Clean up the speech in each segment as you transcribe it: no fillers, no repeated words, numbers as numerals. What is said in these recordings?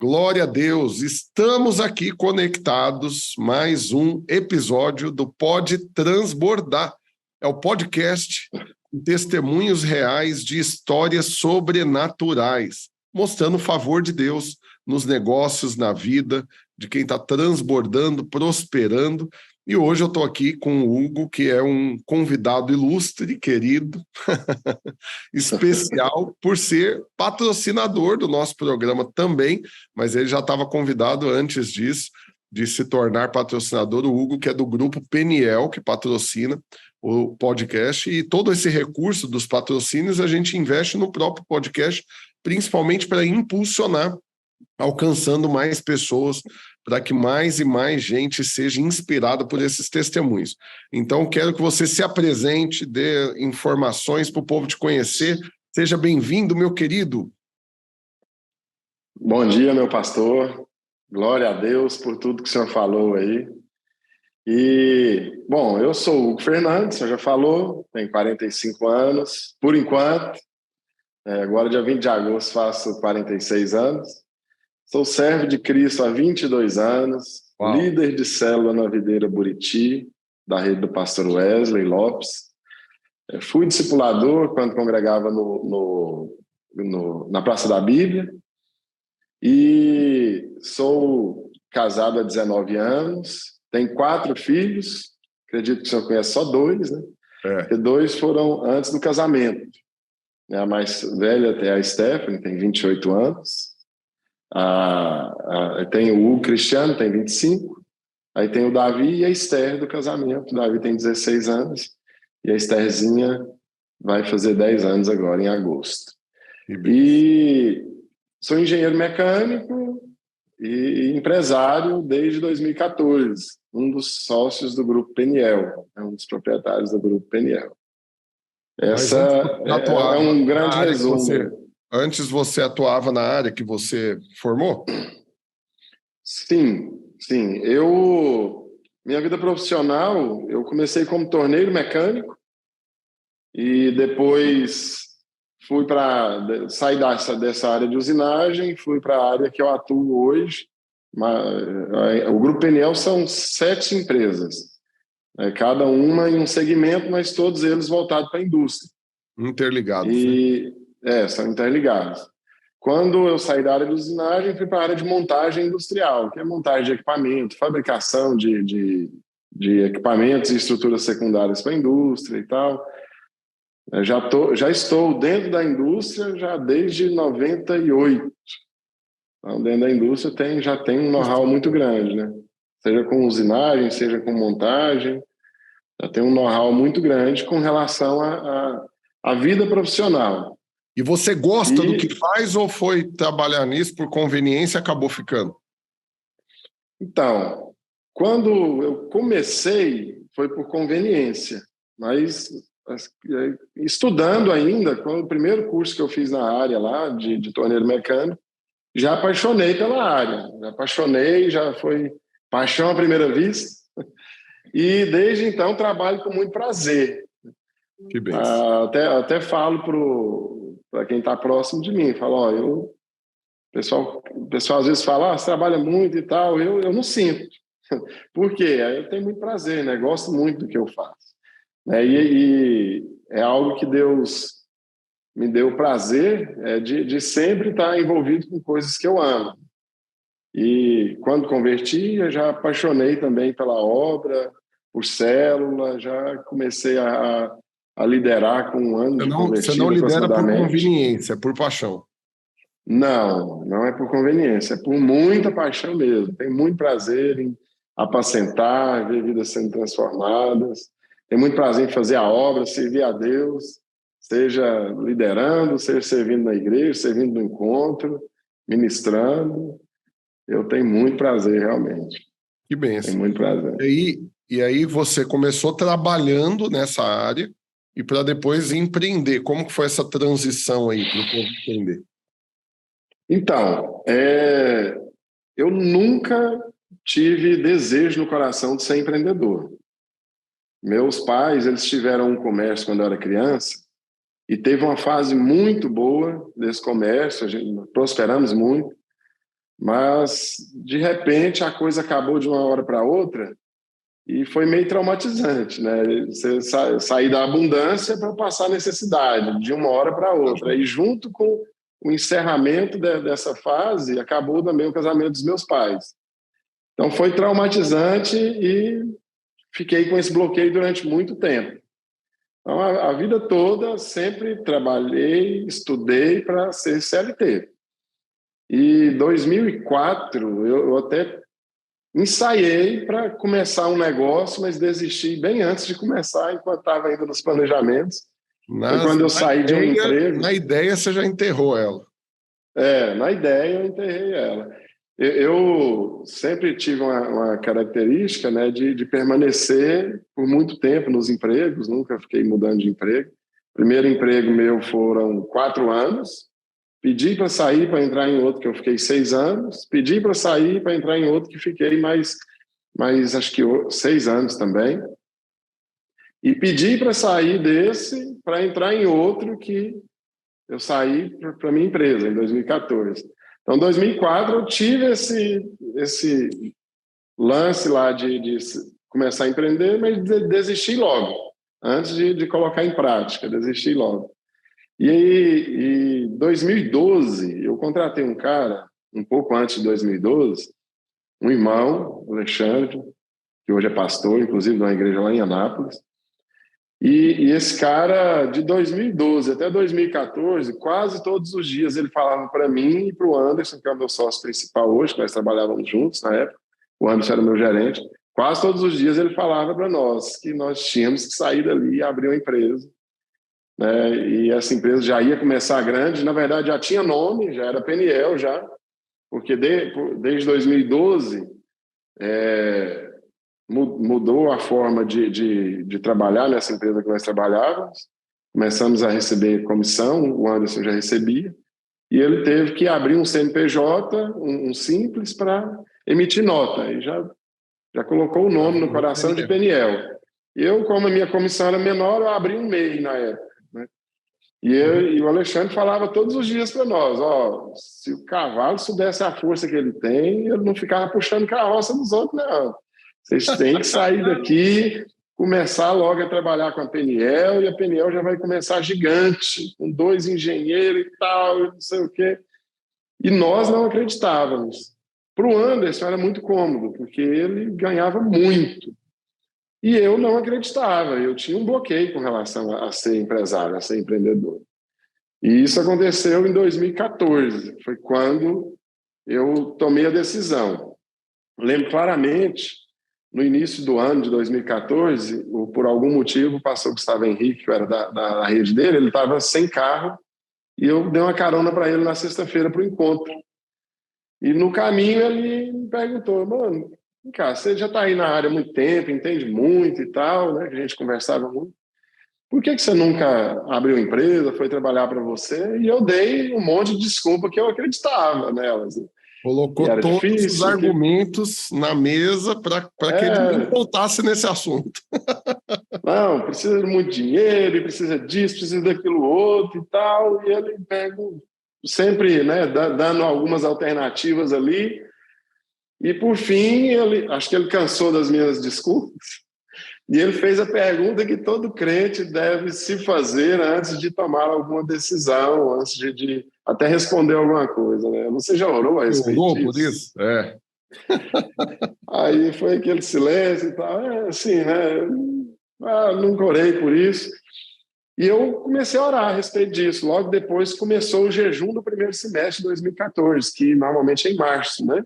Glória a Deus, estamos aqui conectados, mais um episódio do Pode Transbordar. É o podcast com testemunhos reais de histórias sobrenaturais, mostrando o favor de Deus nos negócios, na vida, de quem está transbordando, prosperando. E hoje eu estou aqui com o Hugo, que é um convidado ilustre, querido, especial, por ser patrocinador do nosso programa também, mas ele já estava convidado antes disso, de se tornar patrocinador. O Hugo, que é do grupo Peniel, que patrocina o podcast, e todo esse recurso dos patrocínios a gente investe no próprio podcast, principalmente para impulsionar, alcançando mais pessoas, para que mais e mais gente seja inspirada por esses testemunhos. Então, quero que você se apresente, dê informações para o povo te conhecer. Seja bem-vindo, meu querido. Bom dia, meu pastor. Glória a Deus por tudo que o senhor falou aí. Bom, eu sou o Hugo Fernandes, o senhor já falou, tenho 45 anos, por enquanto. Agora, dia 20 de agosto, faço 46 anos. Sou servo de Cristo há 22 anos, Uau. Líder de célula na Videira Buriti, da rede do pastor Wesley Lopes. Fui discipulador quando congregava na Praça da Bíblia. E sou casado há 19 anos, tenho 4 filhos, acredito que o senhor conhece só 2, né? Porque 2 foram antes do casamento. A mais velha é a Stephanie, tem 28 anos. Tem o Hugo Cristiano, tem 25. Aí tem o Davi e a Esther do casamento. O Davi tem 16 anos e a Estherzinha vai fazer 10 anos agora, em agosto. E sou engenheiro mecânico e empresário desde 2014, um dos sócios do Grupo Peniel, um dos proprietários do Grupo Peniel. Essa é um grande resumo. Antes você atuava na área que você formou? Sim. Minha vida profissional, eu comecei como torneiro mecânico e depois saí dessa área de usinagem, fui para a área que eu atuo hoje. O Grupo Peniel são 7 empresas, cada uma em um segmento, mas todos eles voltados para a indústria. Interligados. São interligados. Quando eu saí da área de usinagem, fui para a área de montagem industrial, que é montagem de equipamento, fabricação de equipamentos e estruturas secundárias para a indústria e tal. Já estou dentro da indústria já desde 98. Então, dentro da indústria já tem um know-how muito grande, né? Seja com usinagem, seja com montagem, já tem um know-how muito grande com relação à vida profissional. E você gosta do que faz ou foi trabalhar nisso por conveniência e acabou ficando? Então, quando eu comecei, foi por conveniência, mas estudando ainda, o primeiro curso que eu fiz na área lá de torneiro mecânico, já apaixonei pela área, já foi paixão à primeira vista, e desde então trabalho com muito prazer. Que bem. Até falo para quem está próximo de mim, falo, o pessoal às vezes fala, você trabalha muito e tal, eu não sinto. Por quê? Eu tenho muito prazer, né? Gosto muito do que eu faço. E é algo que Deus me deu o prazer de sempre estar envolvido com coisas que eu amo. E quando converti, eu já apaixonei também pela obra, por célula, já comecei a liderar com 1 ano de convertido. Você não lidera por conveniência, é por paixão. Não é por conveniência, é por muita paixão mesmo. Tenho muito prazer em apacentar, ver vidas sendo transformadas. Tenho muito prazer em fazer a obra, servir a Deus, seja liderando, seja servindo na igreja, servindo no encontro, ministrando. Eu tenho muito prazer, realmente. Que bênção. Tenho muito prazer. E aí você começou trabalhando nessa área e para depois empreender. Como que foi essa transição aí para o povo entender? Então, eu nunca tive desejo no coração de ser empreendedor. Meus pais, eles tiveram um comércio quando eu era criança e teve uma fase muito boa desse comércio, prosperamos muito, Mas, de repente, a coisa acabou de uma hora para outra e foi meio traumatizante, né? Você sair da abundância para passar a necessidade, de uma hora para outra. E junto com o encerramento dessa fase, acabou também o casamento dos meus pais. Então, foi traumatizante e fiquei com esse bloqueio durante muito tempo. Então, a vida toda, sempre trabalhei, estudei para ser CLT. E 2004, eu até ensaiei para começar um negócio, mas desisti bem antes de começar, enquanto estava ainda nos planejamentos. Foi quando eu saí de um emprego. Na ideia, você já enterrou ela. Na ideia, eu enterrei ela. Eu sempre tive uma característica, né, de permanecer por muito tempo nos empregos, nunca fiquei mudando de emprego. Primeiro emprego meu foram 4 anos, pedi para sair para entrar em outro que eu fiquei 6 anos, pedi para sair para entrar em outro que fiquei mais acho que 6 anos também, e pedi para sair desse para entrar em outro que eu saí para minha empresa em 2014. Então, em 2004, eu tive esse lance lá de começar a empreender, mas desisti logo, antes de colocar em prática, desisti logo. E em 2012, eu contratei um cara, um pouco antes de 2012, um irmão, Alexandre, que hoje é pastor, inclusive, de uma igreja lá em Anápolis. E esse cara, de 2012 até 2014, quase todos os dias ele falava para mim e para o Anderson, que é o meu sócio principal hoje, que nós trabalhávamos juntos na época, o Anderson era meu gerente, quase todos os dias ele falava para nós que nós tínhamos que sair dali e abrir uma empresa, né? E essa empresa já ia começar grande, na verdade já tinha nome, já era Peniel já, porque desde 2012 mudou a forma de trabalhar nessa empresa que nós trabalhávamos, começamos a receber comissão, o Anderson já recebia, e ele teve que abrir um CNPJ, um simples, para emitir nota, e já colocou o nome no coração de Peniel. Eu, como a minha comissão era menor, eu abri um MEI na época, né? E o Alexandre falava todos os dias para nós, se o cavalo soubesse a força que ele tem, ele não ficava puxando carroça dos outros, não. Vocês têm que sair daqui, começar logo a trabalhar com a Peniel, e a Peniel já vai começar gigante, com 2 engenheiros e tal, não sei o quê. E nós não acreditávamos. Para o Anderson era muito cômodo, porque ele ganhava muito. E eu não acreditava, eu tinha um bloqueio com relação a ser empresário, a ser empreendedor. E isso aconteceu em 2014, foi quando eu tomei a decisão. Lembro claramente, no início do ano de 2014, por algum motivo, o pastor Gustavo Henrique, que era da rede dele, ele estava sem carro, e eu dei uma carona para ele na sexta-feira para o encontro. E no caminho ele me perguntou, mano, cara, você já está aí na área há muito tempo, entende muito e tal, né? Que a gente conversava muito. Por que você nunca abriu empresa, foi trabalhar para você? E eu dei um monte de desculpa que eu acreditava nelas. Colocou todos difícil, os argumentos na mesa para que ele não voltasse nesse assunto. Não, precisa de muito dinheiro, precisa disso, precisa daquilo outro e tal. E ele pega sempre, né, dando algumas alternativas ali. E, por fim, acho que ele cansou das minhas desculpas. E ele fez a pergunta que todo crente deve se fazer antes de tomar alguma decisão, antes de até responder alguma coisa, né? Você já orou a respeito disso? Orou por isso? Aí foi aquele silêncio e tal. Assim, né? Nunca orei por isso. E eu comecei a orar a respeito disso. Logo depois começou o jejum do primeiro semestre de 2014, que normalmente é em março, né?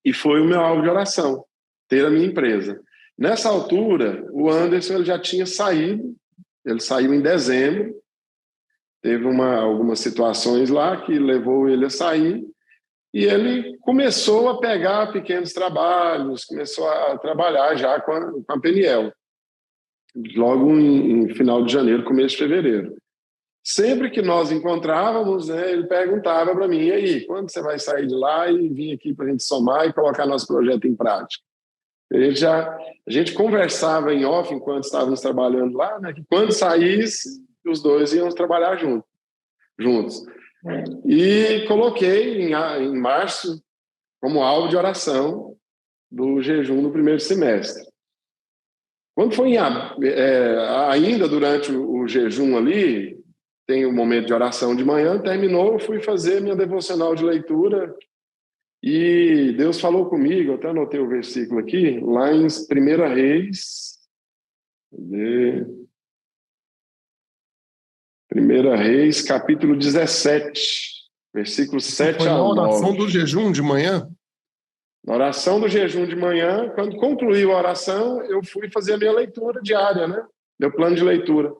E foi o meu alvo de oração, ter a minha empresa. Nessa altura, o Anderson ele já tinha saído, ele saiu em dezembro, teve algumas situações lá que levou ele a sair, e ele começou a pegar pequenos trabalhos, começou a trabalhar já com a Peniel, logo em final de janeiro, começo de fevereiro. Sempre que nós encontrávamos, né, ele perguntava para mim, e aí, quando você vai sair de lá e vir aqui para a gente somar e colocar nosso projeto em prática? A gente conversava em off enquanto estávamos trabalhando lá, né, que quando saísse, os dois íamos trabalhar juntos. E coloquei em março como alvo de oração do jejum no primeiro semestre. Quando foi ainda durante o jejum ali, tem o momento de oração de manhã, terminou, eu fui fazer minha devocional de leitura e Deus falou comigo, eu até anotei o versículo aqui, lá em 1 Reis, 1 Reis, capítulo 17, versículos 7 Foi na ao oração 9. do jejum de manhã? Na oração do jejum de manhã, quando concluiu a oração, eu fui fazer a minha leitura diária, né? Meu plano de leitura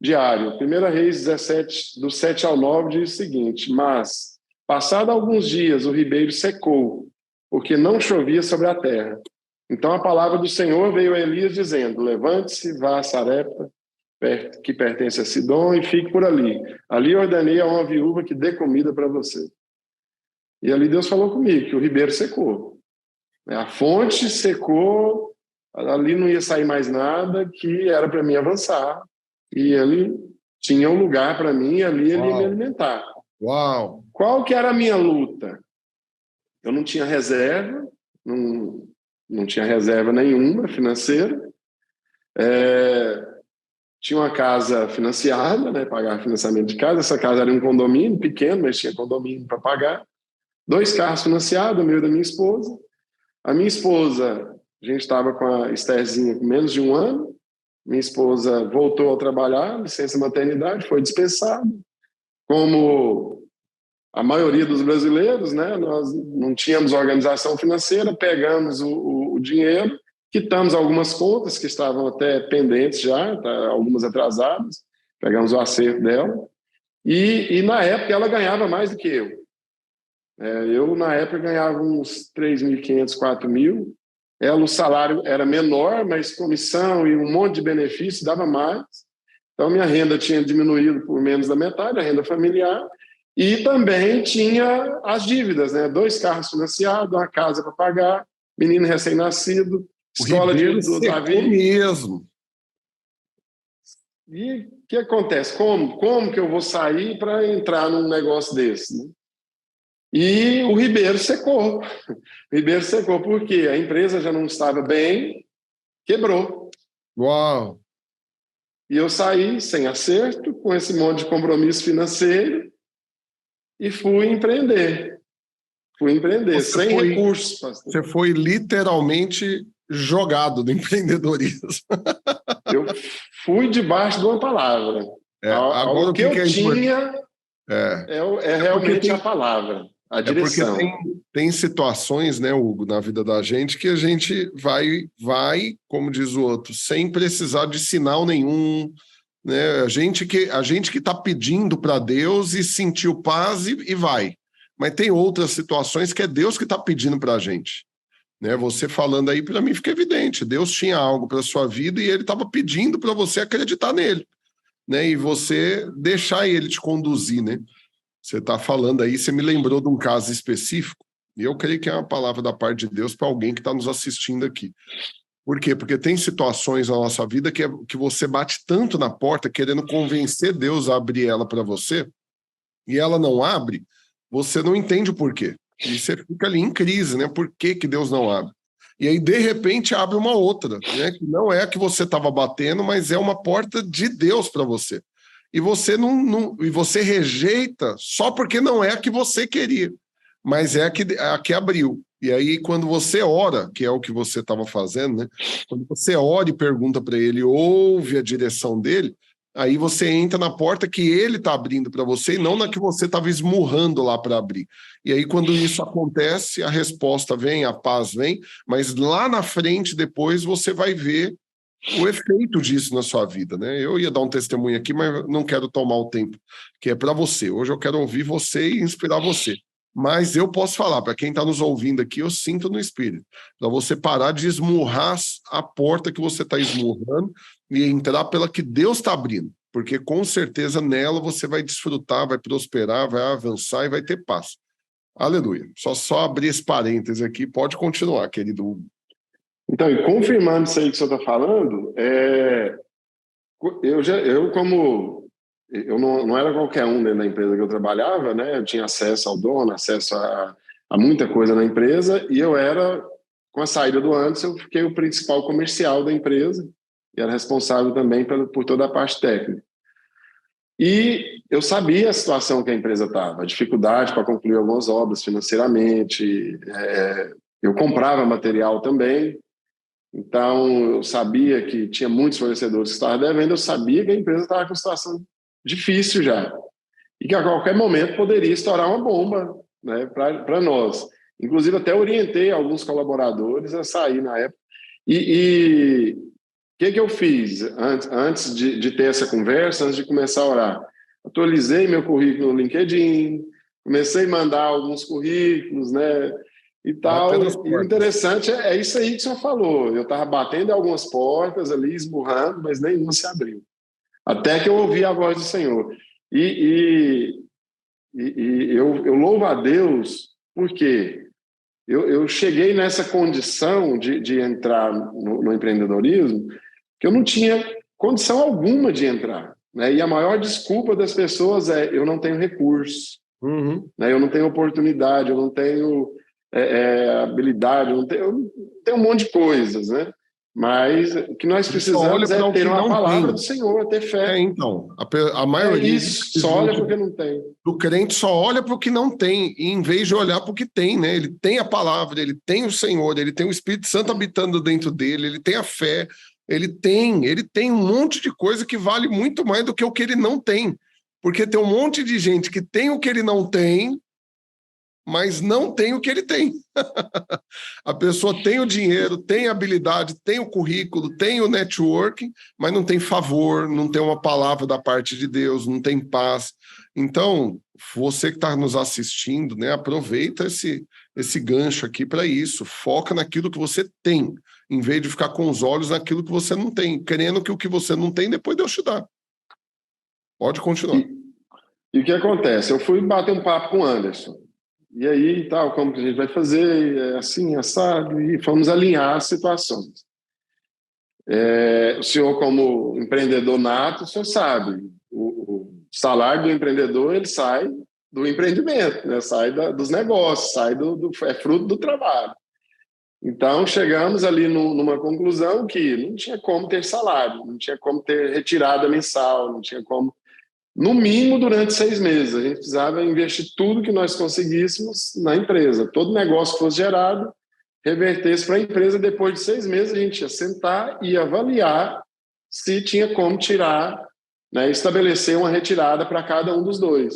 diário. 1 Reis 17, do 7 ao 9, diz o seguinte: Mas, passado alguns dias, o ribeiro secou, porque não chovia sobre a terra. Então a palavra do Senhor veio a Elias dizendo: Levante-se, vá a Sarepta, que pertence a Sidom, e fique por ali. Ali ordenei a uma viúva que dê comida para você. E ali Deus falou comigo que o ribeiro secou. A fonte secou, ali não ia sair mais nada, que era para mim avançar. E ele tinha um lugar para mim e ali ele ia me alimentar. Uau! Qual que era a minha luta? Eu não tinha reserva, não tinha reserva nenhuma financeira. Tinha uma casa financiada, né, pagar financiamento de casa. Essa casa era um condomínio pequeno, mas tinha condomínio para pagar. 2 carros financiados, o meu e da minha esposa. A minha esposa, a gente estava com a Estherzinha com menos de 1 ano. Minha esposa voltou a trabalhar, licença maternidade, foi dispensada. Como a maioria dos brasileiros, né, nós não tínhamos organização financeira, pegamos o dinheiro, quitamos algumas contas que estavam até pendentes já, algumas atrasadas, pegamos o acerto dela. E na época ela ganhava mais do que eu. Eu, na época, ganhava uns 3.500, 4.000. O salário era menor, mas comissão e um monte de benefícios dava mais. Então, minha renda tinha diminuído por menos da metade, a renda familiar. E também tinha as dívidas, né? 2 carros financiados, uma casa para pagar, menino recém-nascido, escola do Davi. Mesmo. E o que acontece? Como que eu vou sair para entrar num negócio desse, né? E o ribeiro secou. O ribeiro secou porque a empresa já não estava bem, quebrou. Uau! E eu saí sem acerto, com esse monte de compromisso financeiro, e fui empreender. Sem recursos, pastor. Você foi literalmente jogado do empreendedorismo. Eu fui debaixo de uma palavra. Agora O que eu tinha é realmente a palavra. A direção. Porque tem situações, né, Hugo, na vida da gente que a gente vai, como diz o outro, sem precisar de sinal nenhum, né? A gente que está pedindo para Deus e sentiu paz e vai. Mas tem outras situações que é Deus que está pedindo para a gente. Né? Você falando aí, para mim fica evidente. Deus tinha algo para a sua vida e ele estava pedindo para você acreditar nele. Né? E você deixar ele te conduzir, né? Você está falando aí, você me lembrou de um caso específico, e eu creio que é uma palavra da parte de Deus para alguém que está nos assistindo aqui. Por quê? Porque tem situações na nossa vida que você bate tanto na porta querendo convencer Deus a abrir ela para você, e ela não abre, você não entende o porquê. E você fica ali em crise, né? Por que Deus não abre? E aí, de repente, abre uma outra, né? Que não é a que você estava batendo, mas é uma porta de Deus para você. E você e você rejeita só porque não é a que você queria, mas é a que abriu. E aí, quando você ora, que é o que você estava fazendo, né? Quando você ora e pergunta para ele, ouve a direção dele, aí você entra na porta que ele está abrindo para você e não na que você estava esmurrando lá para abrir. E aí, quando isso acontece, a resposta vem, a paz vem, mas lá na frente, depois, você vai ver o efeito disso na sua vida, né? Eu ia dar um testemunho aqui, mas não quero tomar o tempo que é para você. Hoje eu quero ouvir você e inspirar você. Mas eu posso falar, para quem está nos ouvindo aqui, eu sinto no espírito, para você parar de esmurrar a porta que você está esmurrando e entrar pela que Deus está abrindo, porque com certeza nela você vai desfrutar, vai prosperar, vai avançar e vai ter paz. Aleluia. Só abrir esse parênteses aqui, pode continuar, querido. Então, e confirmando isso aí que você está falando, eu não era qualquer um dentro da empresa que eu trabalhava, né? Eu tinha acesso ao dono, acesso a muita coisa na empresa, e eu era, com a saída do Anderson, eu fiquei o principal comercial da empresa, e era responsável também por toda a parte técnica. E eu sabia a situação que a empresa estava, a dificuldade para concluir algumas obras financeiramente, eu comprava material também, então eu sabia que tinha muitos fornecedores que estavam devendo, eu sabia que a empresa estava com uma situação difícil já, e que a qualquer momento poderia estourar uma bomba, né, para nós. Inclusive até orientei alguns colaboradores a sair na época. E o que eu fiz antes de ter essa conversa, antes de começar a orar? Atualizei meu currículo no LinkedIn, comecei a mandar alguns currículos, né, e tal. E o interessante é isso aí que o senhor falou. Eu estava batendo em algumas portas ali, esmurrando, mas nenhuma se abriu. Até que eu ouvi a voz do Senhor. E eu louvo a Deus porque eu cheguei nessa condição de entrar no empreendedorismo que eu não tinha condição alguma de entrar, né? E a maior desculpa das pessoas é: eu não tenho recurso, né? Eu não tenho oportunidade, eu não tenho habilidade, eu tenho um monte de coisas, né? Mas o que nós precisamos é ter uma palavra do Senhor, ter fé. Então, a maioria só olha porque não tem. O crente só olha para o que não tem, e em vez de olhar para o que tem, né? Ele tem a palavra, ele tem o Senhor, ele tem o Espírito Santo habitando dentro dele, ele tem a fé, ele tem um monte de coisa que vale muito mais do que o que ele não tem. Porque tem um monte de gente que tem o que ele não tem, mas não tem o que ele tem. A pessoa tem o dinheiro, tem a habilidade, tem o currículo, tem o networking, mas não tem favor, não tem uma palavra da parte de Deus, não tem paz. Então, você que está nos assistindo, né, aproveita esse gancho aqui para isso. Foca naquilo que você tem, em vez de ficar com os olhos naquilo que você não tem, querendo que o que você não tem, depois Deus te dá. Pode continuar. E o que acontece? Eu fui bater um papo com o Anderson. E aí, tal, como que a gente vai fazer, assim, assado, e fomos alinhar as situações. O senhor, como empreendedor nato, o senhor sabe, o salário do empreendedor, ele sai do empreendimento, né? Sai dos negócios, é fruto do trabalho. Então, chegamos ali numa conclusão que não tinha como ter salário, não tinha como ter retirada mensal, não tinha como... No mínimo, durante 6 meses. A gente precisava investir tudo que nós conseguíssemos na empresa. Todo negócio que fosse gerado, revertesse para a empresa. Depois de 6 meses, a gente ia sentar e avaliar se tinha como tirar, né, estabelecer uma retirada para cada um dos dois.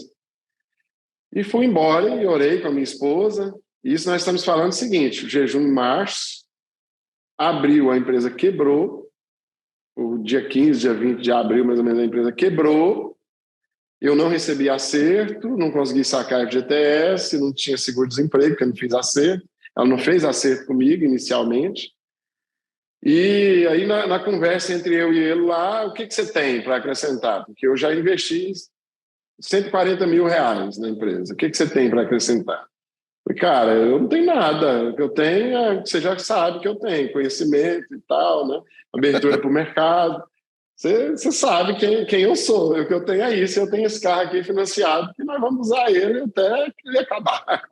E fui embora e orei com a minha esposa. Isso nós estamos falando o seguinte: o jejum em março, abril a empresa quebrou, o dia 15, dia 20 de abril, mais ou menos, a empresa quebrou. Eu não recebi acerto, não consegui sacar FGTS, não tinha seguro-desemprego, porque eu não fiz acerto. Ela não fez acerto comigo inicialmente. E aí, na conversa entre eu e ele lá, o que você tem para acrescentar? Porque eu já investi R$140 mil na empresa. O que você tem para acrescentar? Falei, cara, eu não tenho nada. O que eu tenho você já sabe que eu tenho, conhecimento e tal, né? Abertura para o mercado. Você sabe quem eu sou. O que eu tenho é isso. Eu tenho esse carro aqui financiado que nós vamos usar ele até ele acabar.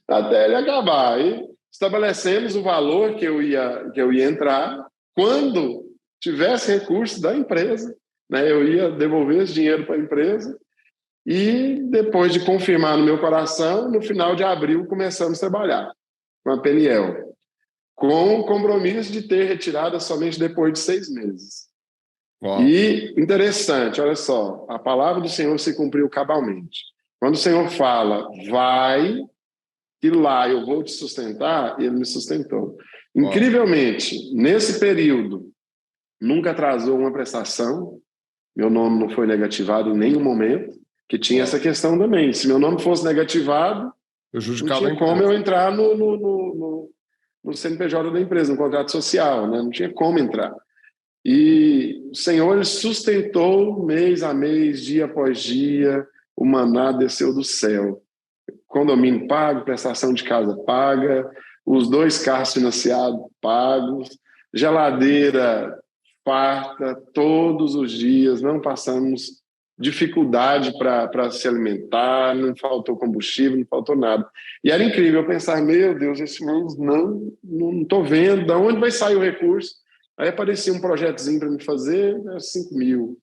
Até ele acabar. E estabelecemos o valor que eu ia entrar. Quando tivesse recurso da empresa, né, eu ia devolver esse dinheiro para a empresa. E depois de confirmar no meu coração, no final de abril começamos a trabalhar com a Peniel, com o compromisso de ter retirada somente depois de 6 meses. Uau. E interessante, olha só, a palavra do Senhor se cumpriu cabalmente. Quando o Senhor fala, vai, e lá eu vou te sustentar, ele me sustentou. Uau. Incrivelmente, nesse período, nunca atrasou uma prestação, meu nome não foi negativado em nenhum momento, que tinha essa questão também. Se meu nome fosse negativado, não tinha como eu entrar no CNPJ da empresa, no contrato social, né? Não tinha como entrar. E o Senhor sustentou mês a mês, dia após dia, o maná desceu do céu. Condomínio pago, prestação de casa paga, os 2 carros financiados pagos, geladeira farta todos os dias, não passamos dificuldade para se alimentar, não faltou combustível, não faltou nada. E era incrível eu pensar, meu Deus, esse mês não estou vendo, de onde vai sair o recurso? Aí aparecia um projetozinho para me fazer, 5 mil.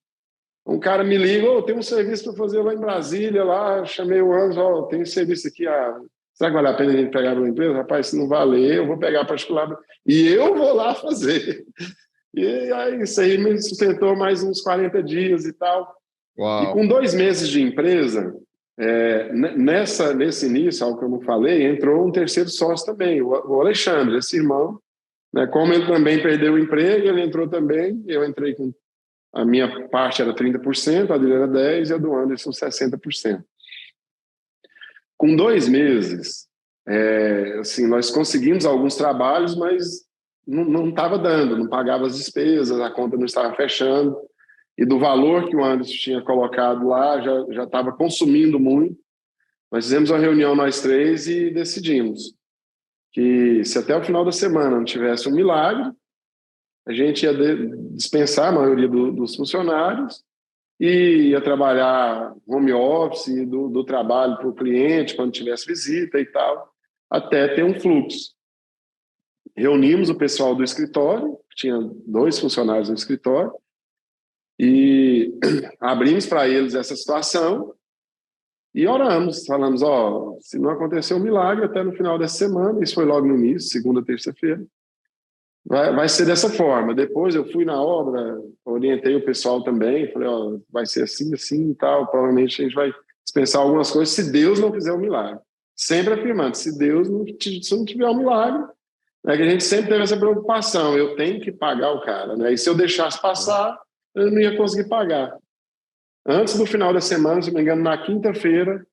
Um cara me liga, tem um serviço para fazer lá em Brasília, lá, chamei o Anderson, tem um serviço aqui, será que vale a pena a gente pegar pela empresa? Rapaz, se não valer, eu vou pegar particular e eu vou lá fazer. E aí isso aí me sustentou mais uns 40 dias e tal. Uau. E com 2 meses de empresa, nesse início, algo que eu não falei, entrou um terceiro sócio também, o Alexandre, esse irmão. Né? Como ele também perdeu o emprego, ele entrou também, eu entrei com... A minha parte era 30%, a dele era 10% e a do Anderson 60%. Com 2 meses, assim, nós conseguimos alguns trabalhos, mas não estava dando, não pagava as despesas, a conta não estava fechando. E do valor que o Anderson tinha colocado lá, já estava consumindo muito. Nós fizemos uma reunião, nós 3, e decidimos que se até o final da semana não tivesse um milagre, a gente ia dispensar a maioria dos funcionários e ia trabalhar home office do trabalho para o cliente, quando tivesse visita e tal, até ter um fluxo. Reunimos o pessoal do escritório, tinha 2 funcionários no escritório, e abrimos para eles essa situação e oramos, falamos, se não acontecer um milagre até no final dessa semana, isso foi logo no início, segunda, terça-feira, vai ser dessa forma. Depois eu fui na obra, orientei o pessoal também, falei, vai ser assim, assim e tal, provavelmente a gente vai dispensar algumas coisas se Deus não fizer um milagre. Sempre afirmando, se Deus não tiver um milagre, que a gente sempre teve essa preocupação, eu tenho que pagar o cara, né? E se eu deixasse passar, eu não ia conseguir pagar. Antes do final da semana, se não me engano, na quinta-feira,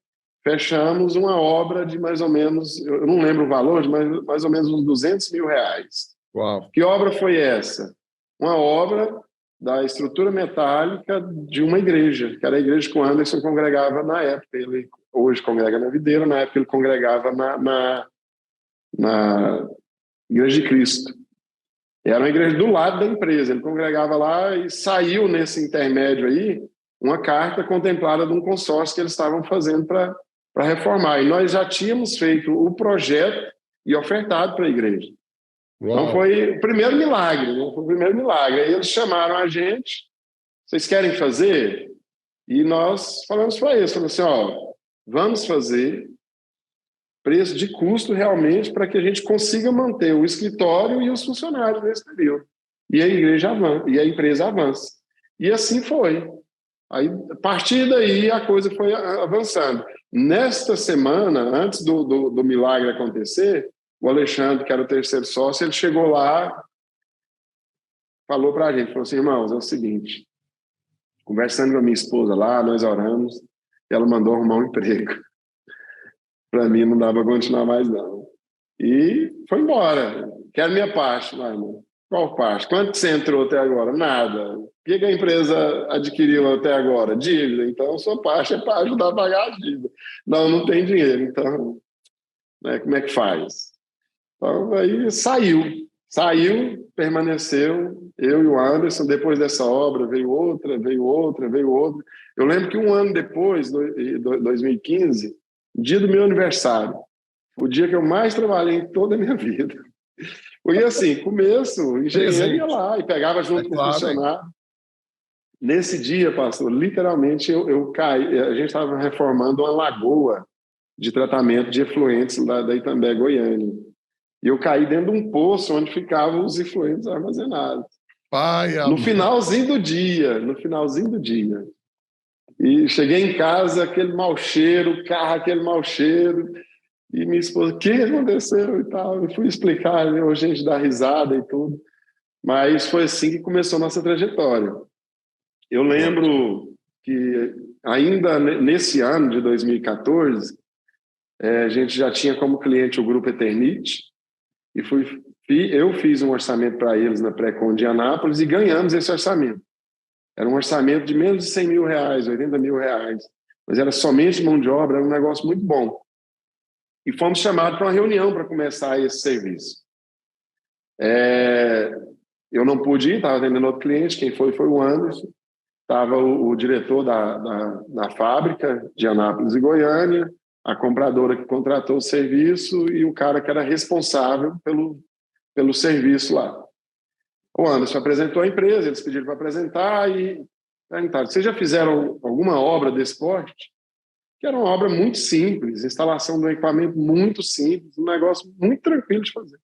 fechamos uma obra de mais ou menos, eu não lembro o valor, mas mais ou menos uns 200 mil reais. Uau. Que obra foi essa? Uma obra da estrutura metálica de uma igreja, que era a igreja que o Anderson congregava na época. Ele hoje congrega na Videira, na época ele congregava na Igreja de Cristo. Era uma igreja do lado da empresa, ele congregava lá e saiu nesse intermédio aí uma carta contemplada de um consórcio que eles estavam fazendo para reformar. E nós já tínhamos feito o projeto e ofertado para a igreja. Uau. Então foi o primeiro milagre, né? Foi o primeiro milagre. Aí eles chamaram a gente, vocês querem fazer? E nós falamos para eles, falamos assim, vamos fazer preço de custo realmente para que a gente consiga manter o escritório e os funcionários nesse período. E a igreja avança, e a empresa avança. E assim foi. Aí, a partir daí, a coisa foi avançando. Nesta semana, antes do milagre acontecer, o Alexandre, que era o terceiro sócio, ele chegou lá, falou para a gente, falou assim, irmãos, é o seguinte, conversando com a minha esposa lá, nós oramos, e ela mandou arrumar um emprego. Para mim não dava para continuar mais, não. E foi embora. Quero minha parte, vai, irmão. Qual parte? Quanto você entrou até agora? Nada. O que a empresa adquiriu até agora? Dívida. Então, sua parte é para ajudar a pagar a dívida. Não tem dinheiro. Então, né, como é que faz? Então, aí saiu, permaneceu, eu e o Anderson. Depois dessa obra, veio outra. Eu lembro que um ano depois, 2015, dia do meu aniversário, o dia que eu mais trabalhei em toda a minha vida. Porque assim, começo, o engenheiro ia lá e pegava junto com o funcionário. Nesse dia, pastor, literalmente eu caí, a gente estava reformando uma lagoa de tratamento de efluentes da Itambé, Goiânia. E eu caí dentro de um poço onde ficavam os efluentes armazenados. No finalzinho do dia. E cheguei em casa, aquele mau cheiro, o carro, aquele mau cheiro. E minha esposa, o que aconteceu e tal? Eu fui explicar, a gente dá risada e tudo. Mas foi assim que começou a nossa trajetória. Eu lembro que ainda nesse ano de 2014, a gente já tinha como cliente o Grupo Eternite. E eu fiz um orçamento para eles na Pré-Com de Anápolis e ganhamos esse orçamento. Era um orçamento de menos de 100 mil reais, 80 mil reais. Mas era somente mão de obra, era um negócio muito bom. E fomos chamados para uma reunião para começar esse serviço. Eu não pude ir, estava atendendo outro cliente, quem foi o Anderson. estava o diretor da fábrica de Anápolis e Goiânia, a compradora que contratou o serviço e o cara que era responsável pelo serviço lá. O Anderson apresentou a empresa, eles pediram para apresentar e perguntaram: vocês já fizeram alguma obra desse porte? Que era uma obra muito simples, instalação de um equipamento muito simples, um negócio muito tranquilo de fazer.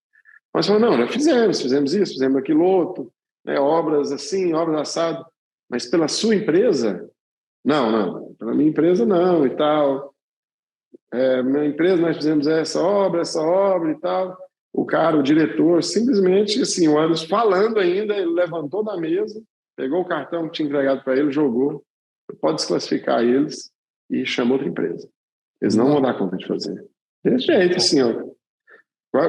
Mas falou: não, já fizemos isso, fizemos aquilo outro, né, obras assim, obras assado. Mas pela sua empresa? Não, pela minha empresa não e tal. Minha empresa nós fizemos essa obra e tal. O diretor, simplesmente assim, o Anderson falando ainda, ele levantou da mesa, pegou o cartão que tinha entregado para ele, jogou, pode desclassificar eles e chamou outra empresa. Eles não vão dar conta de fazer. Desse jeito, assim, ó.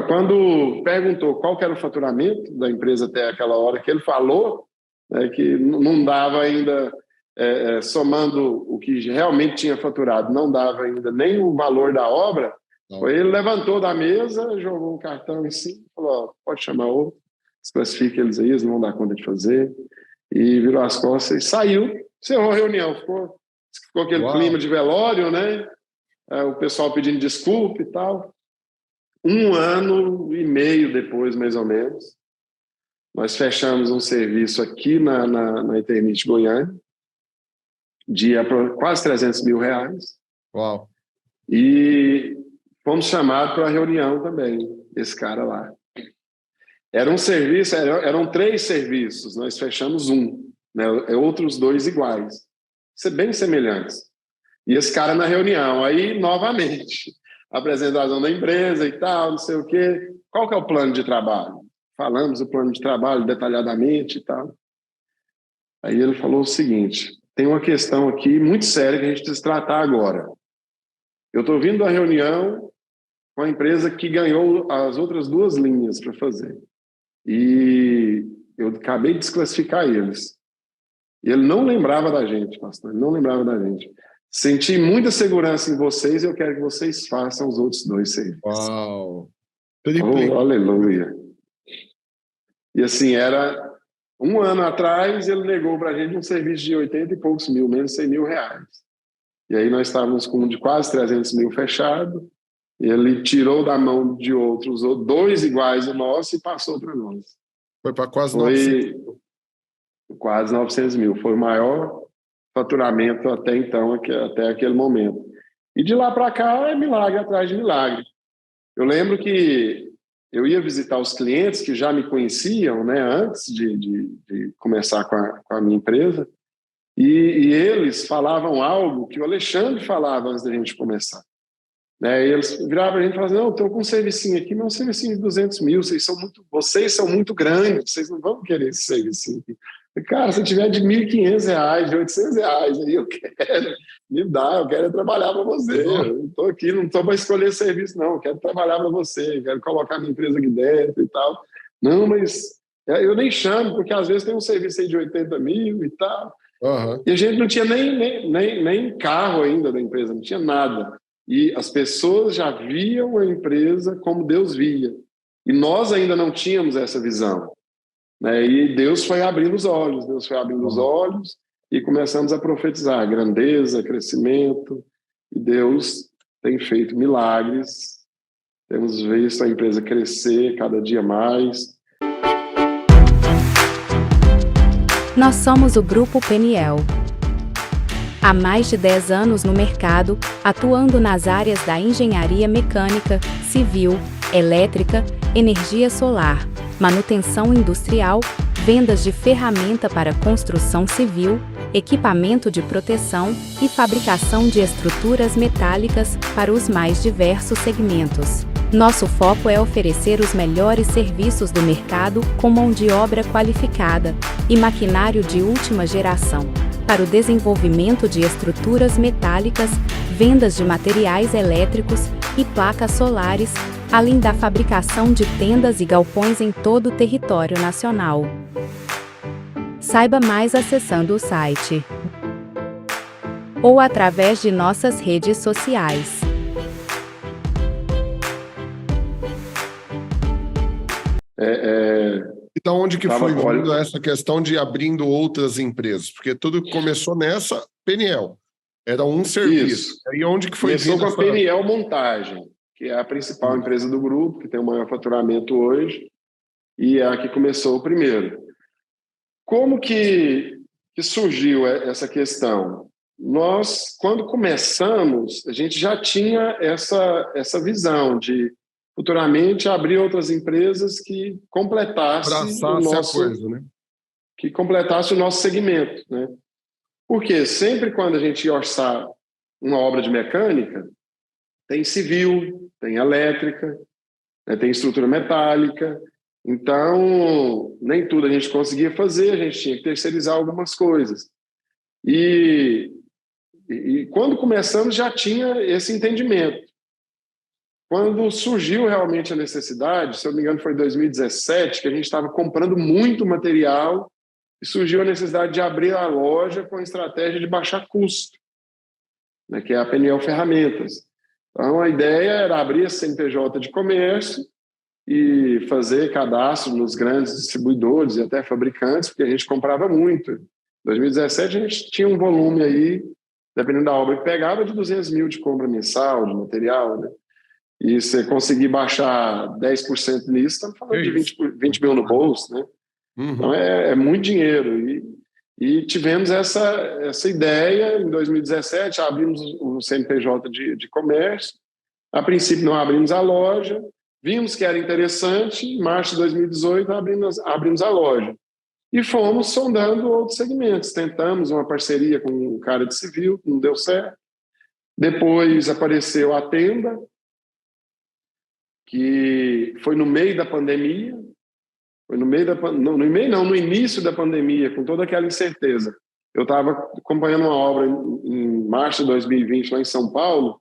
Quando perguntou qual que era o faturamento da empresa até aquela hora que ele falou, né, que não dava ainda, somando o que realmente tinha faturado, não dava ainda nem o valor da obra, ele levantou da mesa, jogou um cartão em cima, falou: ó, pode chamar outro, desclassifica eles aí, eles não vão dar conta de fazer, e virou as costas e saiu, encerrou a reunião, ficou aquele clima de velório, né? O pessoal pedindo desculpa e tal. 1 ano e meio depois, mais ou menos, nós fechamos um serviço aqui na Eternit Goiânia, de quase R$300 mil. Uau! E fomos chamados para a reunião também, esse cara lá. Era um serviço, eram 3 serviços, nós fechamos um, né, outros 2 iguais, bem semelhantes. E esse cara na reunião, aí novamente, apresentação da empresa e tal, não sei o quê. Qual que é o plano de trabalho? Falamos o plano de trabalho detalhadamente e tal. Aí ele falou o seguinte: tem uma questão aqui muito séria que a gente precisa tratar agora. Eu estou vindo da reunião com a empresa que ganhou as outras 2 linhas para fazer. E eu acabei de desclassificar eles. E ele não lembrava da gente, pastor, ele não lembrava da gente. Senti muita segurança em vocês e eu quero que vocês façam os outros 2 serviços. Uau! Oh, aleluia! E assim, era 1 ano atrás, ele negou para a gente um serviço de 80 e poucos mil, menos 100 mil reais. E aí nós estávamos com um de quase 300 mil fechado, e ele tirou da mão de outros, usou 2 iguais ao nosso e passou para nós. Foi para quase 900 mil. Quase 900 mil. Foi o maior faturamento até então, até aquele momento. E de lá para cá é milagre atrás de milagre. Eu lembro que eu ia visitar os clientes que já me conheciam, né, antes de começar com a minha empresa, e eles falavam algo que o Alexandre falava antes da gente começar. Né, e eles viravam para a gente e falavam: não, estou com um servicinho aqui, mas um servicinho de 200 mil, vocês são muito grandes, vocês não vão querer esse servicinho aqui. Cara, se tiver de R$1.500, de R$800, aí eu quero, me dá, eu quero trabalhar para você. Eu não estou aqui, não estou para escolher serviço, não. Eu quero trabalhar para você, quero colocar minha empresa aqui dentro e tal. Não, mas eu nem chamo, porque às vezes tem um serviço aí de 80 mil e tal. Uhum. E a gente não tinha nem carro ainda da empresa, não tinha nada. E as pessoas já viam a empresa como Deus via. E nós ainda não tínhamos essa visão. Né? E Deus foi abrindo os olhos, e começamos a profetizar grandeza, crescimento, e Deus tem feito milagres, temos visto a empresa crescer cada dia mais. Nós somos o Grupo Peniel. Há mais de 10 anos no mercado, atuando nas áreas da engenharia mecânica, civil, elétrica, energia solar, manutenção industrial, vendas de ferramenta para construção civil, equipamento de proteção e fabricação de estruturas metálicas para os mais diversos segmentos. Nosso foco é oferecer os melhores serviços do mercado com mão de obra qualificada e maquinário de última geração, para o desenvolvimento de estruturas metálicas, vendas de materiais elétricos e placas solares, além da fabricação de tendas e galpões em todo o território nacional. Saiba mais acessando o site ou através de nossas redes sociais. Da onde que foi vindo olha, essa questão de abrindo outras empresas? Porque tudo começou nessa Peniel. Era um serviço. isso. E onde que foi Começou vindo com a essa... Peniel Montagem, que é a principal empresa do grupo, que tem o maior faturamento hoje, e é a que começou primeiro. Como que surgiu essa questão? Nós, quando começamos, a gente já tinha essa visão de futuramente abrir outras empresas que completasse o nosso, coisa, né? que completasse o nosso segmento, né? Porque sempre quando a gente ia orçar uma obra de mecânica, tem civil, tem elétrica, né, tem estrutura metálica. Então, nem tudo a gente conseguia fazer, a gente tinha que terceirizar algumas coisas. E quando começamos já tinha esse entendimento. Quando surgiu realmente a necessidade, se eu não me engano foi em 2017, que a gente estava comprando muito material e surgiu a necessidade de abrir a loja com a estratégia de baixar custo, né, que é a Peniel Ferramentas. Então, a ideia era abrir a CNPJ de comércio e fazer cadastro nos grandes distribuidores e até fabricantes, porque a gente comprava muito. Em 2017, a gente tinha um volume aí, dependendo da obra que pegava, de 200 mil de compra mensal de material, né? E você conseguir baixar 10% nisso, estamos falando de 20 mil no bolso, né? Uhum. Então, é muito dinheiro. E tivemos essa ideia em 2017, abrimos o CNPJ de comércio. A princípio, não abrimos a loja, vimos que era interessante, em março de 2018, abrimos a loja. E fomos sondando outros segmentos. Tentamos uma parceria com um cara de civil, não deu certo. Depois apareceu a Tenda, que foi no meio da pandemia. Foi no início da pandemia, com toda aquela incerteza. Eu estava acompanhando uma obra em março de 2020 lá em São Paulo,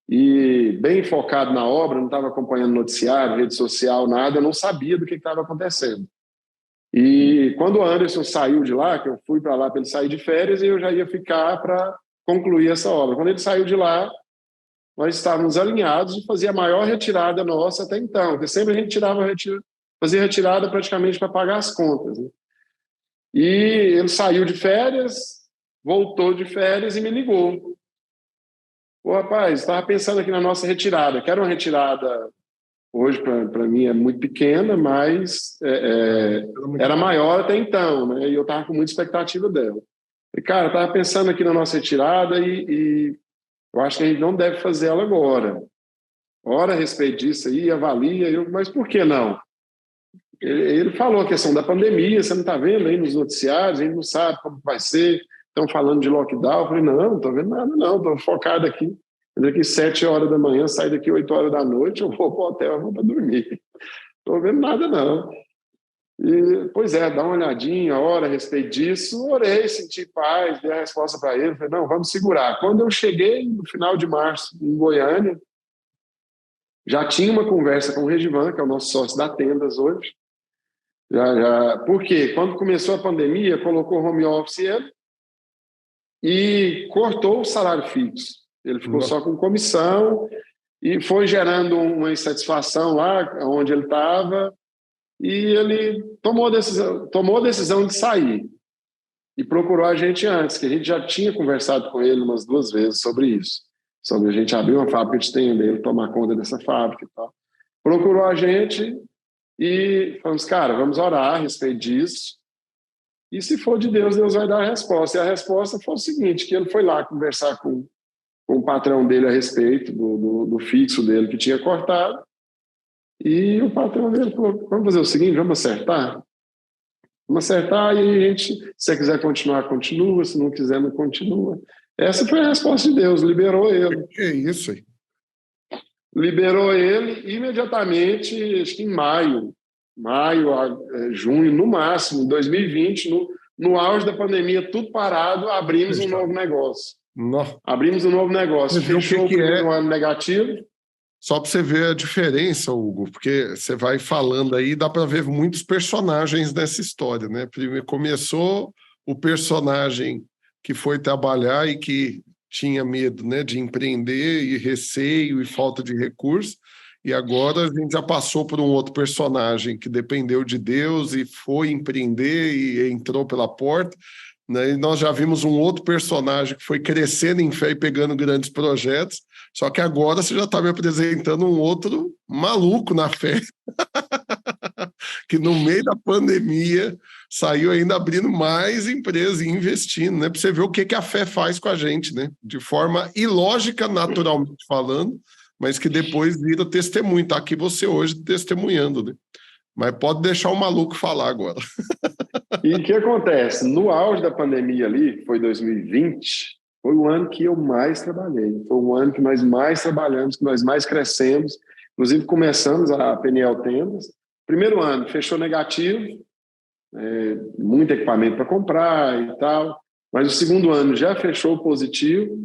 e bem focado na obra, não estava acompanhando noticiário, rede social, nada, eu não sabia do que estava acontecendo. E quando o Anderson saiu de lá, que eu fui para lá para ele sair de férias, e eu já ia ficar para concluir essa obra. Quando ele saiu de lá, nós estávamos alinhados de fazer a maior retirada nossa até então, porque sempre a gente fazia retirada praticamente para pagar as contas, né? E ele saiu de férias, voltou de férias e me ligou. Pô, rapaz, estava pensando aqui na nossa retirada, que era uma retirada, hoje para mim é muito pequena, mas era maior até então, né? E eu estava com muita expectativa dela. E, cara, estava pensando aqui na nossa retirada e eu acho que a gente não deve fazer ela agora. Ora a respeito disso aí, avalia, mas por que não? Ele falou a questão da pandemia, você não está vendo aí nos noticiários, a gente não sabe como vai ser, estão falando de lockdown. Eu falei, não estou vendo nada não, estou focado aqui. Daqui 7 horas da manhã, saio daqui 8 horas da noite, eu vou para o hotel, eu vou para dormir. Estou vendo nada não. E, pois é, dá uma olhadinha, ora a respeito disso, orei, senti paz, dei a resposta para ele, falei, não, vamos segurar. Quando eu cheguei no final de março em Goiânia, já tinha uma conversa com o Regivan, que é o nosso sócio da Tendas hoje. Porque quando começou a pandemia, colocou home office ele e cortou o salário fixo. Ele ficou só com comissão e foi gerando uma insatisfação lá onde ele estava e ele tomou a decisão de sair e procurou a gente antes, que a gente já tinha conversado com ele umas 2 vezes sobre isso, sobre a gente abrir uma fábrica de tenda, ele tomar conta dessa fábrica e tal. Procurou a gente e falamos, cara, vamos orar a respeito disso. E se for de Deus, Deus vai dar a resposta. E a resposta foi o seguinte, que ele foi lá conversar com o patrão dele a respeito do fixo dele que tinha cortado. E o patrão dele falou, vamos fazer o seguinte, vamos acertar? Vamos acertar e a gente, se você quiser continuar, continua. Se não quiser, não continua. Essa foi a resposta de Deus, liberou ele. Que isso aí? Liberou ele imediatamente, acho que em maio, junho, no máximo, em 2020, no auge da pandemia, tudo parado, abrimos um novo negócio. Não. Abrimos um novo negócio. Fechou o primeiro ano negativo. Só para você ver a diferença, Hugo, porque você vai falando aí, dá para ver muitos personagens nessa história, né? Primeiro começou o personagem que foi trabalhar e que tinha medo, né, de empreender e receio e falta de recursos, e agora a gente já passou por um outro personagem que dependeu de Deus e foi empreender e entrou pela porta, né? E nós já vimos um outro personagem que foi crescendo em fé e pegando grandes projetos, só que agora você já está me apresentando um outro maluco na fé, que no meio da pandemia saiu ainda abrindo mais empresas e investindo, né? Para você ver o que a fé faz com a gente, né? De forma ilógica, naturalmente falando, mas que depois vira testemunho. Está aqui você hoje testemunhando, né? Mas pode deixar o maluco falar agora. E o que acontece? No auge da pandemia ali, que foi 2020, foi o ano que eu mais trabalhei. Foi o ano que nós mais trabalhamos, que nós mais crescemos. Inclusive, começamos a PNL Tendas. Primeiro ano, fechou negativo, muito equipamento para comprar e tal. Mas o segundo ano já fechou positivo.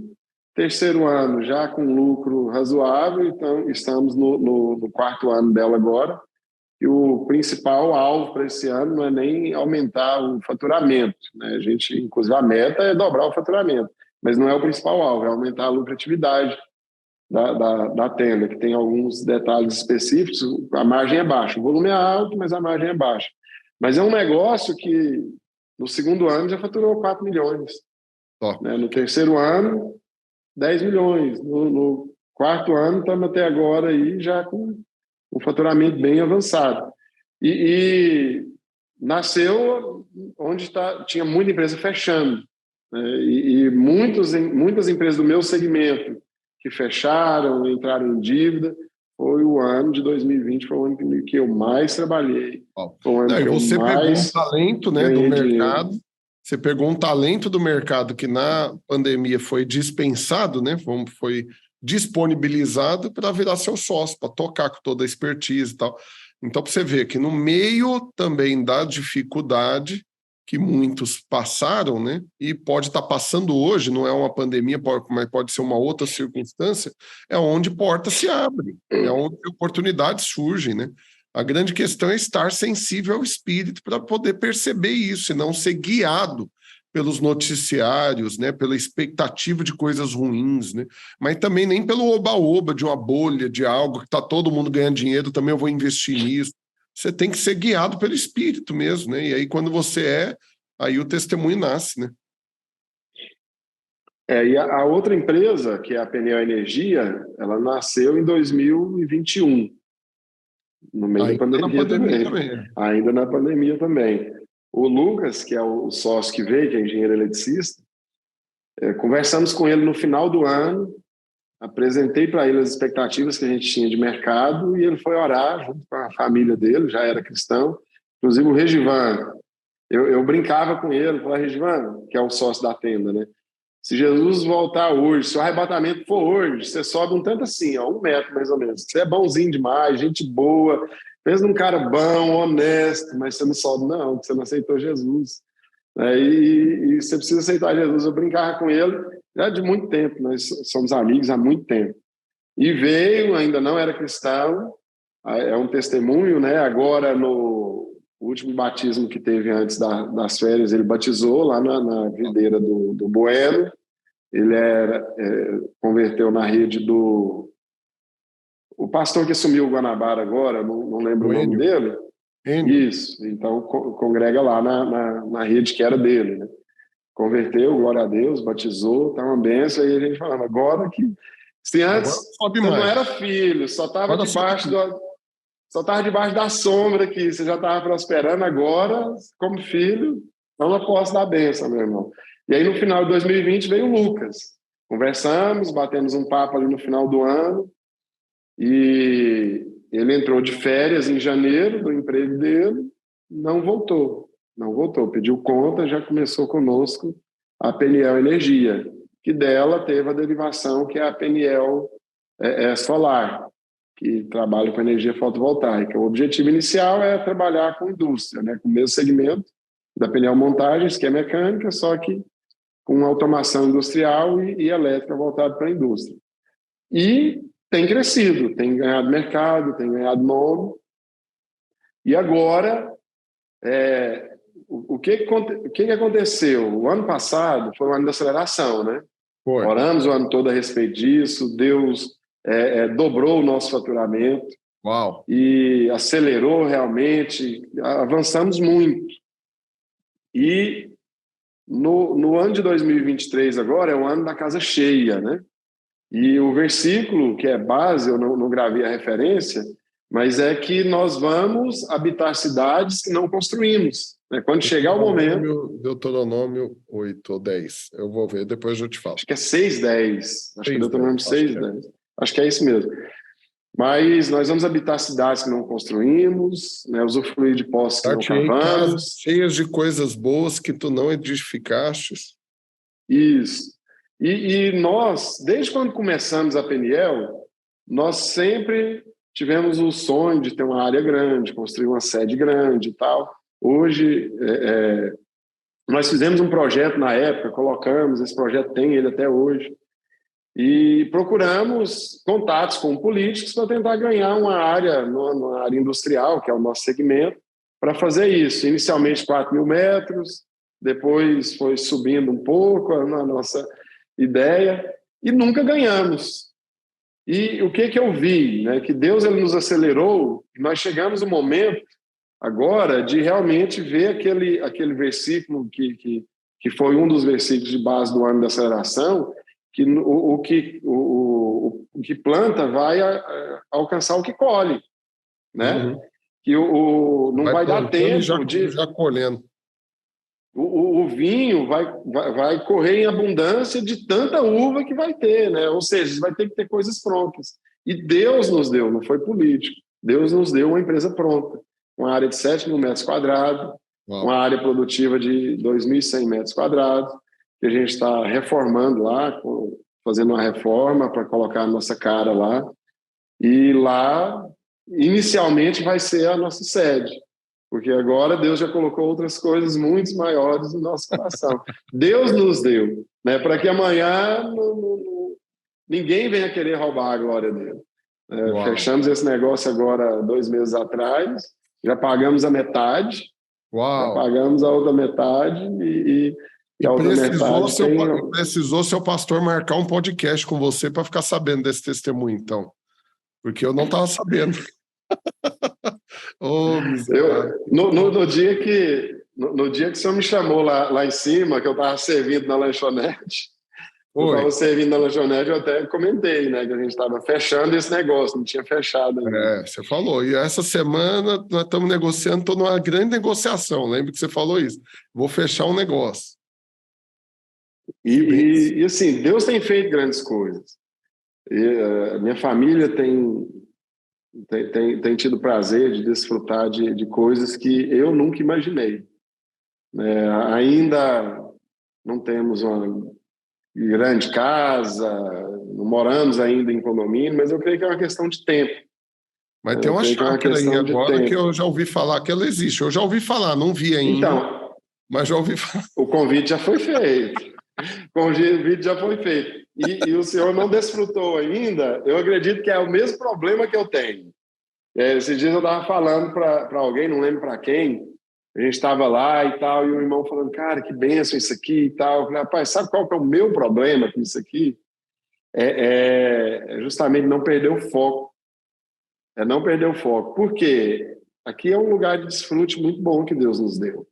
Terceiro ano já com lucro razoável. Então, estamos no quarto ano dela agora. E o principal alvo para esse ano não é nem aumentar o faturamento, né? A gente, inclusive, a meta é dobrar o faturamento, mas não é o principal alvo, é aumentar a lucratividade da tenda, que tem alguns detalhes específicos. A margem é baixa, o volume é alto, mas a margem é baixa. Mas é um negócio que no segundo ano já faturou 4 milhões. Né? No terceiro ano, 10 milhões. No quarto ano, estamos até agora aí já com um faturamento bem avançado. E nasceu onde tinha muita empresa fechando, né? E muitas empresas do meu segmento que fecharam, entraram em dívida. Foi o ano de 2020, foi o ano que eu mais trabalhei. Foi o ano que você eu pegou mais um talento, né, do mercado. Você pegou um talento do mercado que na pandemia foi dispensado, né? Foi disponibilizado para virar seu sócio, para tocar com toda a expertise e tal. Então, para você ver que no meio também da dificuldade que muitos passaram, né? E pode estar passando hoje, não é uma pandemia, mas pode ser uma outra circunstância, é onde portas se abrem, é onde oportunidades surgem, né? A grande questão é estar sensível ao espírito para poder perceber isso e não ser guiado pelos noticiários, né, pela expectativa de coisas ruins, né, mas também nem pelo oba-oba de uma bolha, de algo que está todo mundo ganhando dinheiro, também eu vou investir nisso. Você tem que ser guiado pelo espírito mesmo, né? E aí quando você aí o testemunho nasce, né? E a outra empresa, que é a PNL Energia, ela nasceu em 2021. No meio da pandemia também. Ainda na pandemia também. O Lucas, que é o sócio que veio, que é engenheiro eletricista, conversamos com ele no final do ano, apresentei para ele as expectativas que a gente tinha de mercado e ele foi orar junto com a família dele, já era cristão. Inclusive o Regivan, eu brincava com ele, falava, Regivan, que é o sócio da tenda, né? Se Jesus voltar hoje, se o arrebatamento for hoje, você sobe um tanto assim, 1 metro mais ou menos. Você é bonzinho demais, gente boa, pensa num cara bom, honesto, mas você não sobe não, porque você não aceitou Jesus. E você precisa aceitar Jesus. Eu brincava com ele já de muito tempo, nós somos amigos há muito tempo. E veio, ainda não era cristão, é um testemunho, né? Agora, no último batismo que teve antes das férias, ele batizou lá na videira do Bueno. Ele converteu na rede do... O pastor que assumiu o Guanabara agora, não lembro o nome dele. Isso, então congrega lá na rede que era dele, né? Converteu, glória a Deus, batizou, tá uma benção, e a gente falando, agora que... Se antes você não era filho, só estava debaixo da sombra aqui, você já estava prosperando, agora, como filho, não posso dar benção, meu irmão. E aí, no final de 2020, veio o Lucas. Conversamos, batemos um papo ali no final do ano, e ele entrou de férias em janeiro do emprego dele, não voltou, pediu conta, já começou conosco a PNL Energia, que dela teve a derivação que é a PNL Solar, que trabalha com energia fotovoltaica. O objetivo inicial é trabalhar com indústria, né, com o mesmo segmento da PNL Montagens, que é mecânica, só que com automação industrial e elétrica voltada para a indústria. E tem crescido, tem ganhado mercado, tem ganhado nome. E agora, o que aconteceu? O ano passado foi um ano de aceleração, né? Oramos o ano todo a respeito disso, Deus dobrou o nosso faturamento. Uau! E acelerou realmente, avançamos muito. E no ano de 2023 agora é o ano da casa cheia, né? E o versículo, que é base, eu não gravei a referência, mas é que nós vamos habitar cidades que não construímos, né? Quando chegar o momento... Deuteronômio 8 ou 10, eu vou ver, depois eu te falo. Acho que é 6:10, acho que é Deuteronômio 6:10. Acho que é isso mesmo. Mas nós vamos habitar cidades que não construímos, né? Usufruir de posses que não cavamos. Cheias de coisas boas que tu não edificaste. Isso. E nós, desde quando começamos a Peniel, nós sempre tivemos o sonho de ter uma área grande, construir uma sede grande e tal. Hoje, nós fizemos um projeto na época, colocamos, esse projeto tem ele até hoje, e procuramos contatos com políticos para tentar ganhar uma área industrial, que é o nosso segmento, para fazer isso. Inicialmente 4.000 metros, depois foi subindo um pouco a nossa ideia, e nunca ganhamos. E o que eu vi? Né? Que Deus ele nos acelerou, e nós chegamos no momento agora de realmente ver aquele versículo que foi um dos versículos de base do ano da aceleração, que o que planta vai alcançar o que colhe, né? Uhum. Que não vai dar tempo já colhendo. O vinho vai correr em abundância de tanta uva que vai ter, né? Ou seja, vai ter que ter coisas prontas. E Deus nos deu, não foi político. Deus nos deu uma empresa pronta, uma área de 7.000 metros quadrados, uma área produtiva de 2.100 metros quadrados, que a gente está reformando lá, fazendo uma reforma para colocar a nossa cara lá. E lá, inicialmente, vai ser a nossa sede, porque agora Deus já colocou outras coisas muito maiores no nosso coração. Deus nos deu, né, para que amanhã ninguém venha querer roubar a glória dele. Fechamos esse negócio agora 2 meses atrás, já pagamos a metade, já pagamos a outra metade e a outra metade precisou seu pastor marcar um podcast com você para ficar sabendo desse testemunho, então. Porque eu não estava sabendo. No dia que o senhor me chamou lá em cima, que eu estava servindo na lanchonete, eu até comentei, né, que a gente estava fechando esse negócio, não tinha fechado ainda. Você falou. E essa semana nós estamos negociando, estou numa grande negociação, lembra que você falou isso? Vou fechar um negócio. E assim, Deus tem feito grandes coisas. A minha família tem tido prazer de desfrutar de coisas que eu nunca imaginei. Ainda não temos uma grande casa, não moramos ainda em condomínio, mas eu creio que é uma questão de tempo. Mas tem uma chácara aí agora que eu já ouvi falar que ela existe. Eu já ouvi falar, não vi ainda, então, mas já ouvi falar. O convite já foi feito. E o senhor não desfrutou ainda. Eu acredito que é o mesmo problema que eu tenho. Esses dias eu estava falando para alguém, não lembro para quem, a gente estava lá e tal, e o irmão falando, cara, que bênção isso aqui e tal. Eu falei, rapaz, sabe qual que é o meu problema com isso aqui? É justamente não perder o foco. Não perder o foco. Por quê? Aqui é um lugar de desfrute muito bom que Deus nos deu.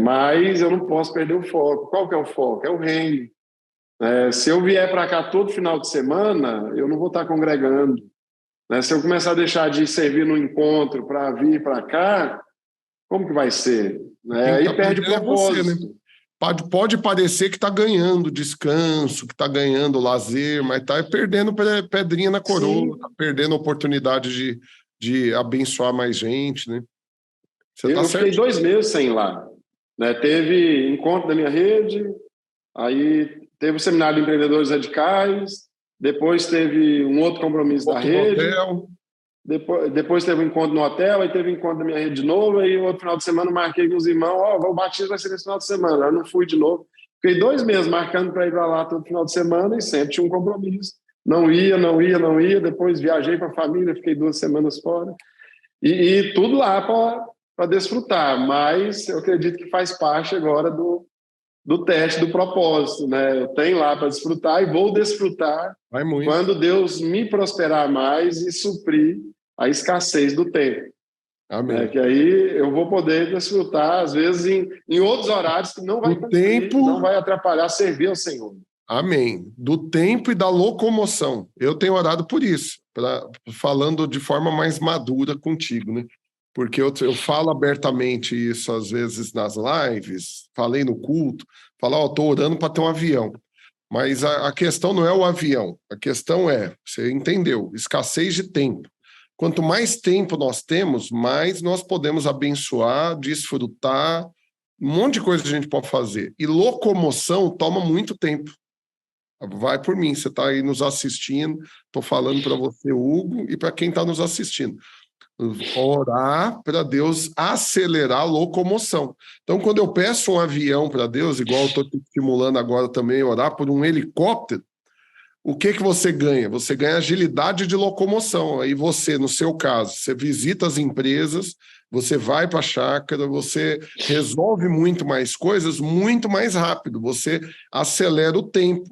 Mas eu não posso perder o foco. Qual que é o foco? É o reino. Se eu vier para cá todo final de semana, eu não vou estar congregando. Se eu começar a deixar de servir no encontro para vir para cá, como que vai ser? Aí perde o propósito. Né? Pode parecer que está ganhando descanso, que está ganhando lazer, mas está perdendo pedrinha na coroa, está perdendo oportunidade de abençoar mais gente, né? Eu fiquei 2 meses sem ir lá. Teve encontro da minha rede, aí teve o seminário de empreendedores radicais, depois teve um outro compromisso da rede, depois teve um encontro no hotel, aí teve um encontro da minha rede de novo, aí outro final de semana marquei com os irmãos, o batismo vai ser nesse final de semana, eu não fui de novo. Fiquei 2 meses marcando para ir para lá todo final de semana e sempre tinha um compromisso. Não ia, depois viajei para a família, fiquei 2 semanas fora. E tudo lá para desfrutar, mas eu acredito que faz parte agora do do teste do propósito, né? Eu tenho lá para desfrutar e vou desfrutar quando Deus me prosperar mais e suprir a escassez do tempo. Amém. Que aí eu vou poder desfrutar, às vezes, em outros horários que não vai não vai atrapalhar servir ao Senhor. Amém. Do tempo e da locomoção. Eu tenho orado por isso, falando de forma mais madura contigo, né? Porque eu falo abertamente isso às vezes nas lives, falei no culto, estou orando para ter um avião. Mas a questão não é o avião, a questão é, você entendeu, escassez de tempo. Quanto mais tempo nós temos, mais nós podemos abençoar, desfrutar, um monte de coisa que a gente pode fazer. E locomoção toma muito tempo. Vai por mim, você está aí nos assistindo, estou falando para você, Hugo, e para quem está nos assistindo. Orar para Deus acelerar a locomoção. Então, quando eu peço um avião para Deus, igual eu estou te estimulando agora também, orar por um helicóptero, o que você ganha? Você ganha agilidade de locomoção. Aí você, no seu caso, você visita as empresas, você vai para a chácara, você resolve muito mais coisas muito mais rápido, você acelera o tempo.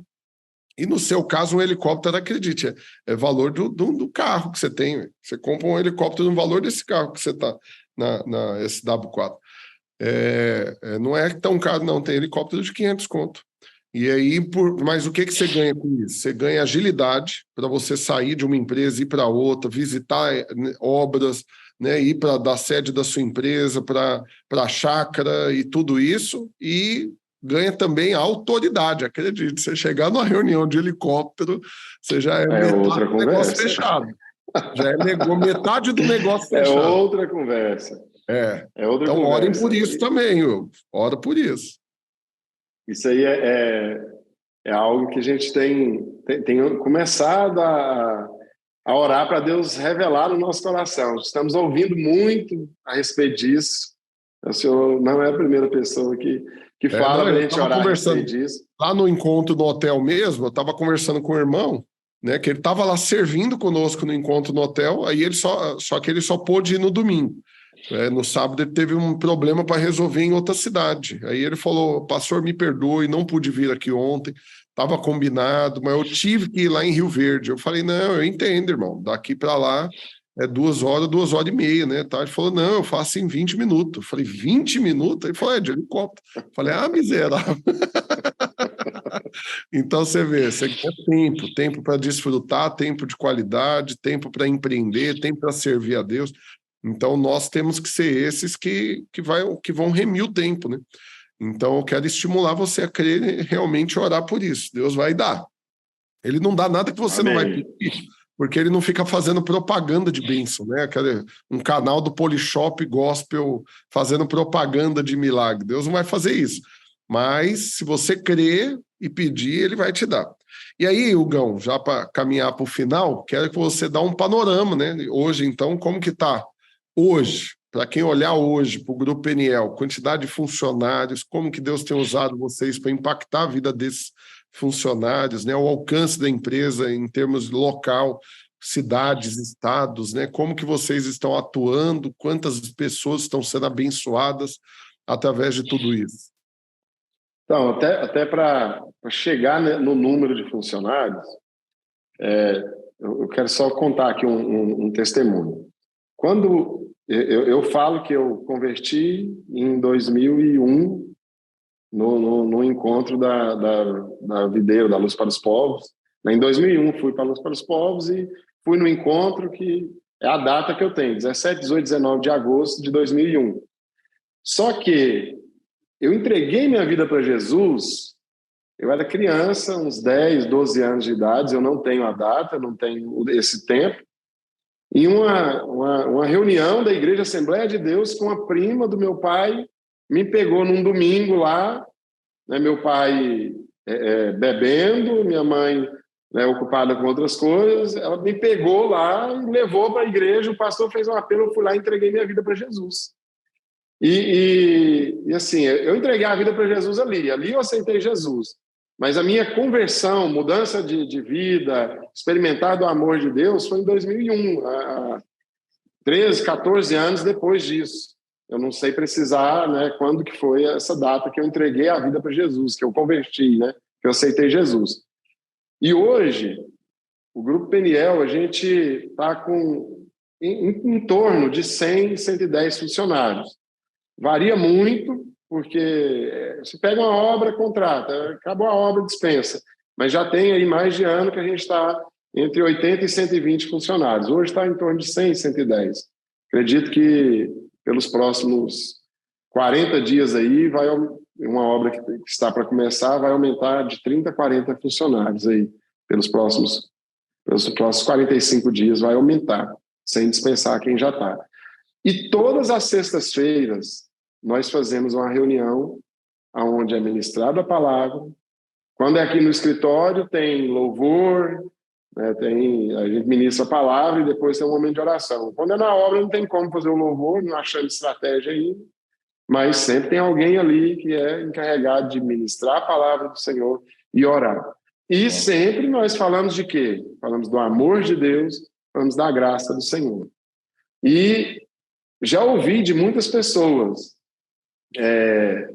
E no seu caso, um helicóptero, acredite, é valor do carro que você tem. Você compra um helicóptero no valor desse carro que você está na SW4. Não é tão caro, não. Tem helicóptero de 500 conto. E aí, mas o que você ganha com isso? Você ganha agilidade para você sair de uma empresa, ir para outra, visitar obras, né, ir da sede da sua empresa para a chácara e tudo isso, e ganha também a autoridade, acredite. Você chegar numa reunião de helicóptero, você já é metade do negócio fechado. Já é metade do negócio fechado. É outra conversa. Então, conversa. Orem por isso também, ora por isso. Isso aí é algo que a gente tem começado a orar para Deus revelar no nosso coração. Estamos ouvindo muito a respeito disso. O senhor não é a primeira pessoa que fala para a gente orar a respeito disso. Lá no encontro no hotel mesmo, eu estava conversando com o irmão, né, que ele estava lá servindo conosco no encontro no hotel, aí só que ele só pôde ir no domingo. No sábado ele teve um problema para resolver em outra cidade. Aí ele falou, pastor, me perdoe, não pude vir aqui ontem, estava combinado, mas eu tive que ir lá em Rio Verde. Eu falei, não, eu entendo, irmão, daqui para lá é 2 horas, 2 horas e meia, né? Tá? Ele falou, não, eu faço em 20 minutos. Eu falei, 20 minutos? Ele falou, de helicóptero. Eu falei, miserável. Então você vê, você quer tempo para desfrutar, tempo de qualidade, tempo para empreender, tempo para servir a Deus. Então nós temos que ser esses que vão remir o tempo, né? Então eu quero estimular você a crer e realmente orar por isso. Deus vai dar. Ele não dá nada que você Amém. Não vai pedir, porque ele não fica fazendo propaganda de bênção, né? Um canal do Polishop Gospel fazendo propaganda de milagre. Deus não vai fazer isso. Mas se você crer e pedir, ele vai te dar. E aí, Hugão, já para caminhar para o final, quero que você dê um panorama, né? Hoje, então, como que está? Hoje, para quem olhar hoje para o Grupo Peniel, quantidade de funcionários, como que Deus tem usado vocês para impactar a vida desses funcionários, né? O alcance da empresa em termos local, cidades, estados, né? Como que vocês estão atuando, quantas pessoas estão sendo abençoadas através de tudo isso? Então, até para chegar no número de funcionários, eu quero só contar aqui um testemunho. Quando eu falo que eu converti em 2001 no encontro da Videiro, da Luz para os Povos. Em 2001 fui para a Luz para os Povos e fui no encontro que é a data que eu tenho, 17, 18, 19 de agosto de 2001. Só que eu entreguei minha vida para Jesus, eu era criança, uns 10, 12 anos de idade, eu não tenho a data, não tenho esse tempo, em uma reunião da Igreja Assembleia de Deus com a prima do meu pai, me pegou num domingo lá, né, meu pai bebendo, minha mãe ocupada com outras coisas, ela me pegou lá e levou para a igreja, o pastor fez um apelo, eu fui lá e entreguei minha vida para Jesus. E assim, eu entreguei a vida para Jesus ali eu aceitei Jesus. Mas a minha conversão, mudança de vida, experimentar do amor de Deus foi em 2001, 13, 14 anos depois disso. Eu não sei precisar, né, quando que foi essa data que eu entreguei a vida para Jesus, que eu converti, né, que eu aceitei Jesus. E hoje, o Grupo Peniel, a gente está com em torno de 100, 110 funcionários. Varia muito, porque você pega uma obra, contrata, acabou a obra, dispensa. Mas já tem aí mais de ano que a gente está entre 80 e 120 funcionários. Hoje está em torno de 100, 110. Acredito que pelos próximos 40 dias aí, uma obra que está para começar vai aumentar de 30 a 40 funcionários aí. Pelos próximos 45 dias vai aumentar, sem dispensar quem já está. E todas as sextas-feiras nós fazemos uma reunião onde é ministrada a palavra. Quando é aqui no escritório, tem louvor, né, a gente ministra a palavra e depois tem um momento de oração. Quando é na obra, não tem como fazer o louvor, não achando estratégia ainda, mas sempre tem alguém ali que é encarregado de ministrar a palavra do Senhor e orar. E sempre nós falamos de quê? Falamos do amor de Deus, falamos da graça do Senhor. E já ouvi de muitas pessoas,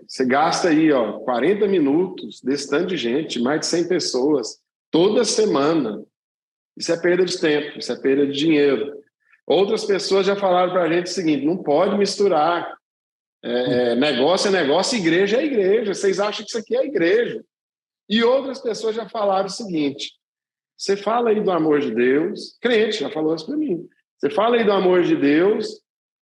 você gasta aí 40 minutos desse tanto de gente, mais de 100 pessoas, toda semana. Isso é perda de tempo, isso é perda de dinheiro. Outras pessoas já falaram para a gente o seguinte: não pode misturar. Negócio é negócio, igreja é igreja. Vocês acham que isso aqui é igreja? E outras pessoas já falaram o seguinte: você fala aí do amor de Deus, crente já falou isso para mim. Você fala aí do amor de Deus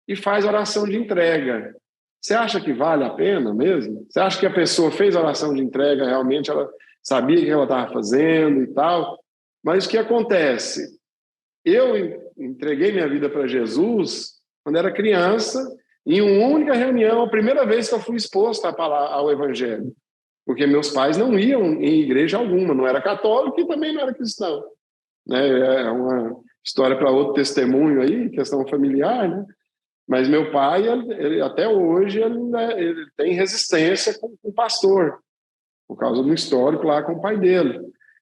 e faz oração de entrega. Você acha que vale a pena mesmo? Você acha que a pessoa fez oração de entrega, realmente ela sabia o que ela estava fazendo e tal? Mas o que acontece? Eu entreguei minha vida para Jesus quando era criança, em uma única reunião, a primeira vez que eu fui exposto ao Evangelho. Porque meus pais não iam em igreja alguma, não era católico e também não era cristão. Né? É uma história para outro testemunho aí, questão familiar, né? Mas meu pai, ele, até hoje, ele tem resistência com o pastor, por causa do histórico lá com o pai dele.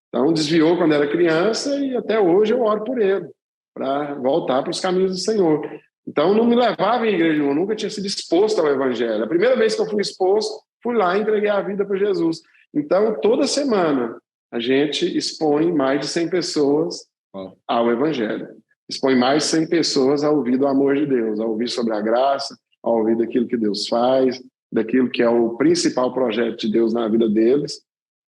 Então, desviou quando era criança e até hoje eu oro por ele, para voltar para os caminhos do Senhor. Então, não me levava em igreja, eu nunca tinha sido exposto ao Evangelho. A primeira vez que eu fui exposto, fui lá e entreguei a vida para Jesus. Então, toda semana, a gente expõe mais de 100 pessoas ao Evangelho. Expõe mais de 100 pessoas a ouvir do amor de Deus, a ouvir sobre a graça, a ouvir daquilo que Deus faz, daquilo que é o principal projeto de Deus na vida deles,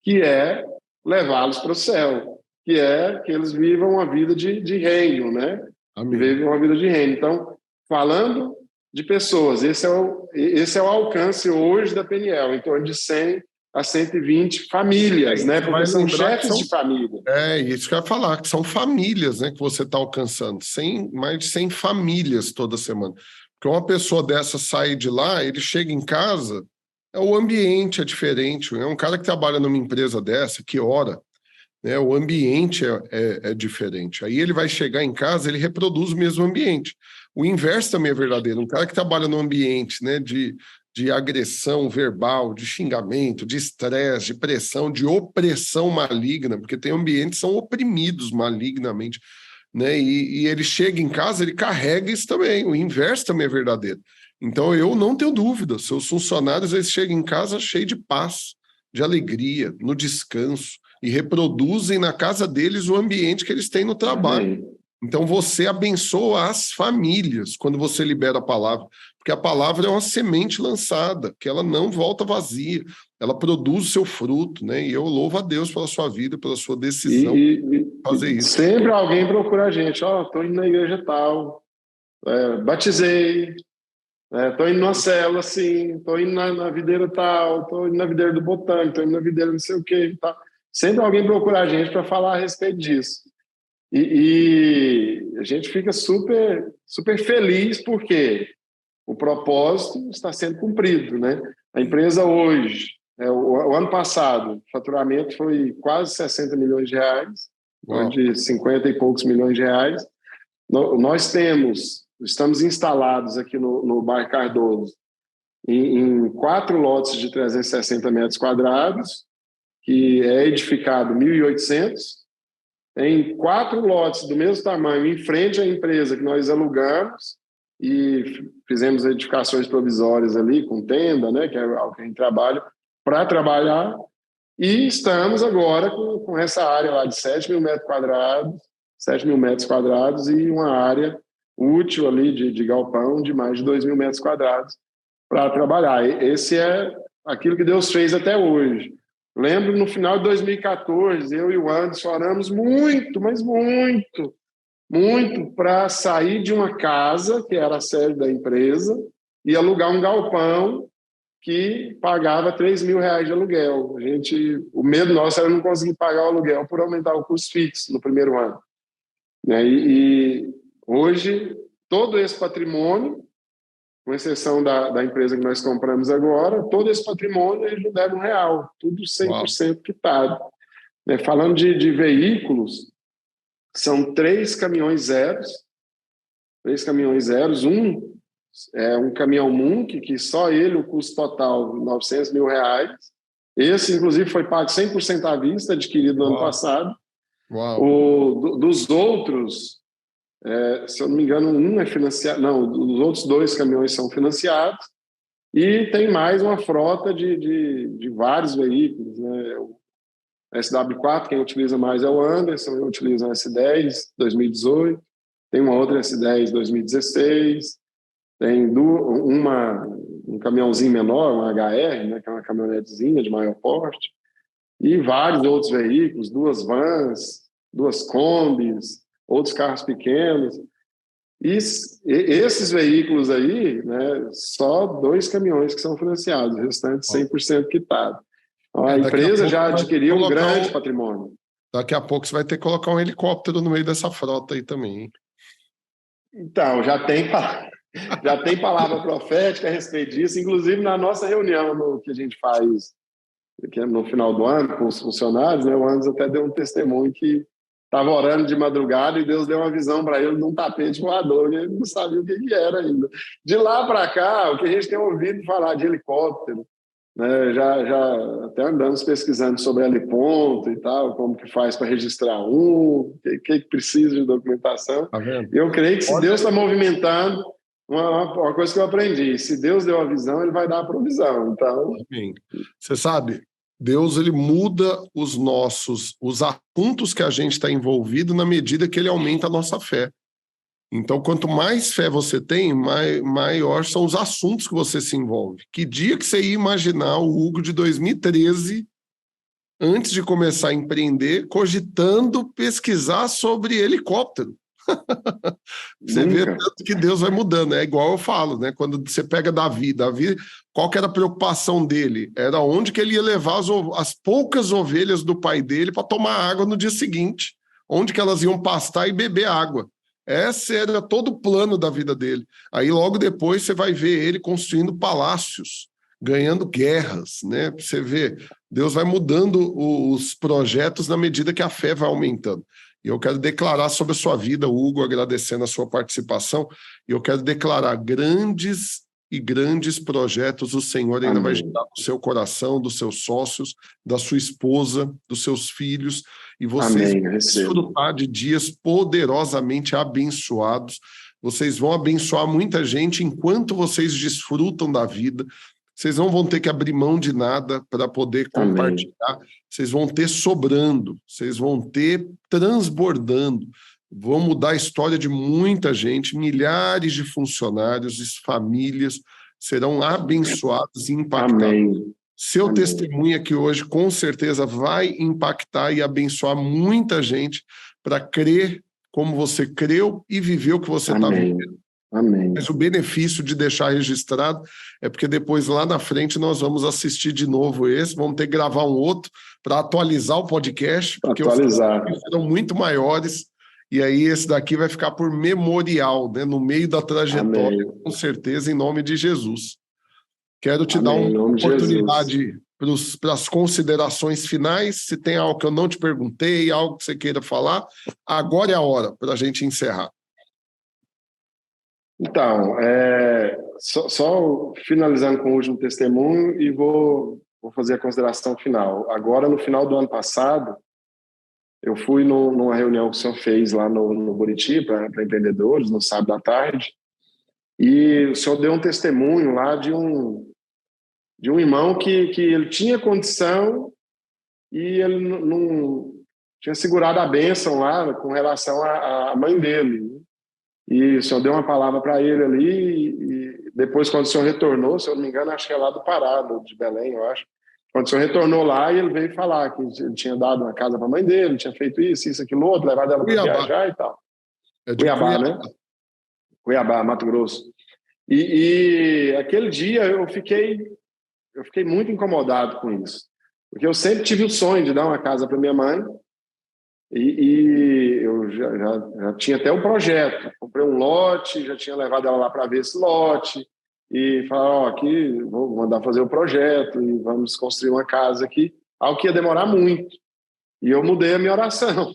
que é levá-los para o céu, que é que eles vivam uma vida de reino, né? Amém. Vivam uma vida de reino. Então, falando de pessoas, esse é o alcance hoje da Peniel, em torno de 100 a 120 famílias, né? Porque são chefes de família. Isso que eu ia falar, que são famílias, né, que você está alcançando. Mais de 100 famílias toda semana. Porque uma pessoa dessa sai de lá, ele chega em casa, o ambiente é diferente. É um cara que trabalha numa empresa dessa, que ora, né, o ambiente é diferente. Aí ele vai chegar em casa, ele reproduz o mesmo ambiente. O inverso também é verdadeiro. Um cara que trabalha num ambiente, né, de agressão verbal, de xingamento, de estresse, de pressão, de opressão maligna, porque tem ambientes que são oprimidos malignamente, né? E ele chega em casa, ele carrega isso também. O inverso também é verdadeiro. Então, eu não tenho dúvida. Seus funcionários, eles chegam em casa cheios de paz, de alegria, no descanso, e reproduzem na casa deles o ambiente que eles têm no trabalho. Amém. Então, você abençoa as famílias quando você libera a palavra, porque a palavra é uma semente lançada, que ela não volta vazia, ela produz o seu fruto, né? E eu louvo a Deus pela sua vida, pela sua decisão de fazer isso. Sempre alguém procura a gente, estou indo na igreja tal, batizei, estou indo numa célula assim, estou indo na videira tal, estou indo na videira do botânico, estou indo na videira não sei o quê, tal. Sempre alguém procura a gente para falar a respeito disso. E a gente fica super, super feliz porque o propósito está sendo cumprido, né? A empresa hoje, o ano passado, o faturamento foi quase 60 milhões de reais, de 50 e poucos milhões de reais. Nós estamos instalados aqui no bairro Cardoso em 4 lotes de 360 metros quadrados, que é edificado 1.800, tem 4 lotes do mesmo tamanho em frente à empresa que nós alugamos, e fizemos edificações provisórias ali, com tenda, né, que é o que a gente trabalha, para trabalhar, e estamos agora com essa área lá de 7 mil metros quadrados e uma área útil ali de galpão de mais de 2 mil metros quadrados para trabalhar. Esse é aquilo que Deus fez até hoje. Lembro, no final de 2014, eu e o Anderson oramos muito, mas muito para sair de uma casa, que era a sede da empresa, e alugar um galpão que pagava R$3 mil de aluguel. O medo nosso era não conseguir pagar o aluguel por aumentar o custo fixo no primeiro ano. E hoje, todo esse patrimônio, com exceção da empresa que nós compramos agora, todo esse patrimônio eles não deram R$1, tudo 100% quitado. Falando de veículos, são 3 caminhões zeros, um é um caminhão Munk, que só ele, o custo total, R$900 mil. Esse, inclusive, foi pago 100% à vista, adquirido no ano passado. Dos outros, se eu não me engano, um é financiado, não, os outros 2 caminhões são financiados, e tem mais uma frota de vários veículos, né? O SW4, quem utiliza mais é o Anderson, eu utilizo um S10 2018, tem uma outra S10 2016, tem um caminhãozinho menor, uma HR, né, que é uma caminhonetezinha de maior porte, e vários outros veículos, 2 vans, 2 combis, outros carros pequenos. E esses veículos aí, né, só 2 caminhões que são financiados, o restante 100% quitado. Então, a empresa já adquiriu um grande patrimônio. Daqui a pouco você vai ter que colocar um helicóptero no meio dessa frota aí também, hein? Então, já tem palavra profética a respeito disso, inclusive na nossa reunião que a gente faz que é no final do ano com os funcionários, né, o Anderson até deu um testemunho que estava orando de madrugada e Deus deu uma visão para ele de um tapete voador, e ele não sabia o que era ainda. De lá para cá, o que a gente tem ouvido falar de helicóptero, né, já até andamos pesquisando sobre heliponto e tal, como que faz para registrar o que precisa de documentação. Tá vendo? Eu creio que se Deus está movimentando, uma coisa que eu aprendi, se Deus deu a visão, ele vai dar a provisão. Então, você sabe, Deus ele muda os assuntos que a gente está envolvido na medida que ele aumenta a nossa fé. Então, quanto mais fé você tem, maior são os assuntos que você se envolve. Que dia que você ia imaginar o Hugo de 2013, antes de começar a empreender, cogitando pesquisar sobre helicóptero? Você vê tanto que Deus vai mudando. É igual eu falo, né? Quando você pega Davi, qual que era a preocupação dele? Era onde que ele ia levar as poucas ovelhas do pai dele para tomar água no dia seguinte, onde que elas iam pastar e beber água. Esse era todo o plano da vida dele. Aí logo depois você vai ver ele construindo palácios, ganhando guerras, né? Você vê, Deus vai mudando os projetos na medida que a fé vai aumentando. E eu quero declarar sobre a sua vida, Hugo, agradecendo a sua participação, e eu quero declarar grandes projetos o Senhor ainda vai gerar no seu coração, dos seus sócios, da sua esposa, dos seus filhos, e vocês vão desfrutar de dias poderosamente abençoados. Vocês vão abençoar muita gente enquanto vocês desfrutam da vida. Vocês não vão ter que abrir mão de nada para poder compartilhar. Vocês vão ter sobrando, vocês vão ter transbordando. Vão mudar a história de muita gente, milhares de funcionários e famílias serão abençoados e impactados. Seu testemunho aqui hoje, com certeza, vai impactar e abençoar muita gente para crer como você creu e viver o que você está vivendo. Mas o benefício de deixar registrado é porque depois, lá na frente, nós vamos assistir de novo vamos ter que gravar um outro para atualizar o podcast, porque os serão muito maiores. E aí esse daqui vai ficar por memorial, né, no meio da trajetória, com certeza, em nome de Jesus. Quero te dar uma oportunidade para as considerações finais. Se tem algo que eu não te perguntei, algo que você queira falar, agora é a hora para a gente encerrar. Então, só finalizando com o último testemunho e vou fazer a consideração final. Agora, no final do ano passado, eu fui numa reunião que o senhor fez lá no Buriti para empreendedores, no sábado à tarde, E o senhor deu um testemunho lá de um irmão que ele tinha condição e ele não tinha segurado a bênção lá com relação à mãe dele, né? E o senhor deu uma palavra para ele ali, e depois, quando o senhor retornou, se eu não me engano, acho que é lá do Pará, de Belém, eu acho. Quando o senhor retornou lá, ele veio falar que ele tinha dado uma casa para a mãe dele, tinha feito isso, aquilo, outro, levado ela para viajar e tal. É de Cuiabá, né? Cuiabá, Mato Grosso. E aquele dia eu fiquei muito incomodado com isso, porque eu sempre tive o sonho de dar uma casa para minha mãe, e eu já tinha até um projeto. Comprei um lote, já tinha levado ela lá para ver esse lote, e falar, ó, aqui, vou mandar fazer o projeto, e vamos construir uma casa aqui, algo que ia demorar muito. E eu mudei a minha oração.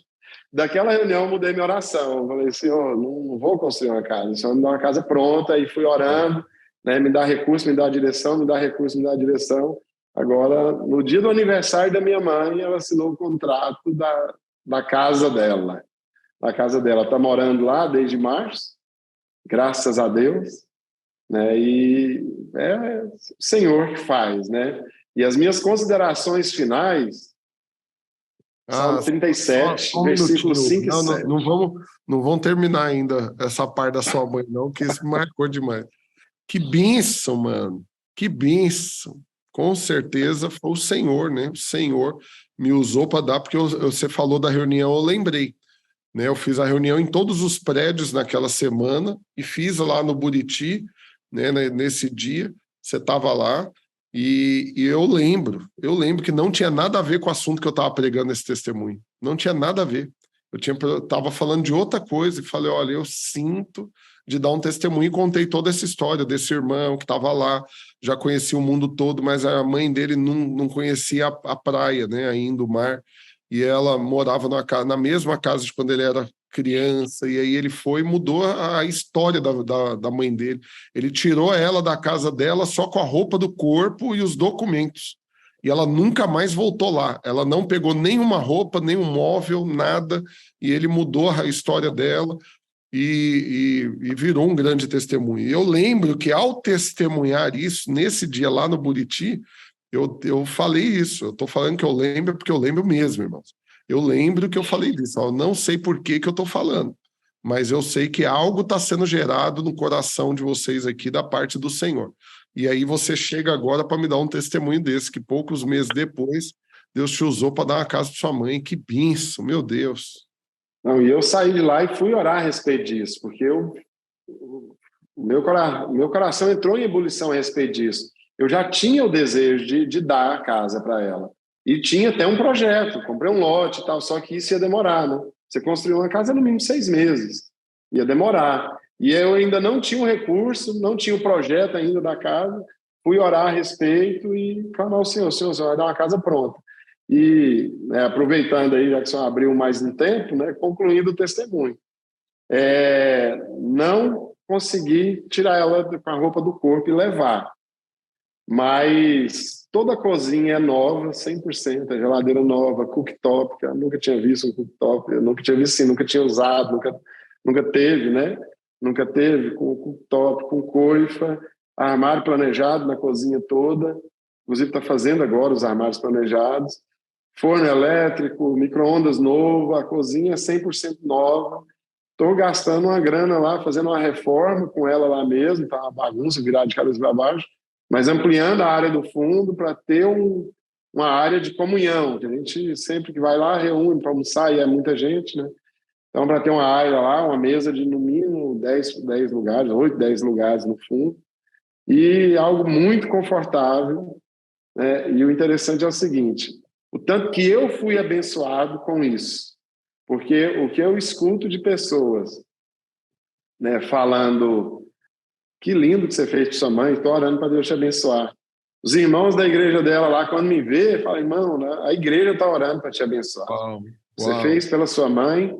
Daquela reunião, eu mudei minha oração. Eu falei, Senhor, não vou construir uma casa, só me dá uma casa pronta. E fui orando, né? Me dá recurso, me dá direção, me dá recurso, me dá direção. Agora, no dia do aniversário da minha mãe, ela assinou o contrato da casa dela. Da casa dela. Está morando lá desde março, graças a Deus, né? E é o Senhor que faz, né? E as minhas considerações finais, Salmo 37, só um versículos 5 e 7. Não vamos terminar ainda essa parte da sua mãe, não, que isso marcou demais. Que bênção, mano. Que bênção. Com certeza foi o Senhor, né? O Senhor me usou para dar, porque você falou da reunião, eu lembrei. Né? Eu fiz a reunião em todos os prédios naquela semana e fiz lá no Buriti, né? Nesse dia. Você estava lá. E eu lembro que não tinha nada a ver com o assunto que eu estava pregando nesse testemunho. Não tinha nada a ver. Eu estava falando de outra coisa e falei, olha, eu sinto de dar um testemunho e contei toda essa história desse irmão que estava lá, já conhecia o mundo todo, mas a mãe dele não conhecia a praia, né, ainda o mar, e ela morava na mesma casa de quando ele era criança, e aí ele foi e mudou a história da mãe dele. Ele tirou ela da casa dela só com a roupa do corpo e os documentos. E ela nunca mais voltou lá. Ela não pegou nenhuma roupa, nenhum móvel, nada, e ele mudou a história dela e virou um grande testemunho. E eu lembro que, ao testemunhar isso, nesse dia lá no Buriti, eu falei isso. Eu estou falando que eu lembro porque eu lembro mesmo, irmãos. Eu lembro que eu falei disso. Eu não sei por que eu estou falando, mas eu sei que algo está sendo gerado no coração de vocês aqui da parte do Senhor. E aí você chega agora para me dar um testemunho desse, que poucos meses depois Deus te usou para dar uma casa para sua mãe. Que bênção, meu Deus. Não, e eu saí de lá e fui orar a respeito disso, porque o meu coração entrou em ebulição a respeito disso. Eu já tinha o desejo de dar a casa para ela. E tinha até um projeto, comprei um lote e tal, só que isso ia demorar, né? Você construiu uma casa no mínimo 6 meses. Ia demorar. E eu ainda não tinha um recurso, não tinha o projeto ainda da casa. Fui orar a respeito e clamar ao Senhor, Senhor, vai dar uma casa pronta. E, né, aproveitando aí, já que o senhor abriu mais um tempo, né, concluindo o testemunho. Não consegui tirar ela com a roupa do corpo e levar. Mas toda a cozinha é nova, 100%, a geladeira nova, cooktop, que eu nunca tinha visto um cooktop, eu nunca tinha visto assim, nunca tinha usado, nunca teve, né? Nunca teve, com cooktop, com coifa, armário planejado na cozinha toda, inclusive está fazendo agora os armários planejados, forno elétrico, micro-ondas novo, a cozinha é 100% nova. Estou gastando uma grana lá, fazendo uma reforma com ela lá mesmo, está uma bagunça, virada de cabeça para baixo, mas ampliando a área do fundo para ter uma área de comunhão, que a gente sempre que vai lá reúne para almoçar, e é muita gente, né? Então, para ter uma área lá, uma mesa de no mínimo 10 lugares, 8, 10 lugares no fundo, e algo muito confortável, né? E o interessante é o seguinte, o tanto que eu fui abençoado com isso, porque o que eu escuto de pessoas, né, falando, que lindo que você fez com sua mãe, estou orando para Deus te abençoar. Os irmãos da igreja dela lá, quando me vê, falam, irmão, né, a igreja está orando para te abençoar. Uau. Você fez pela sua mãe,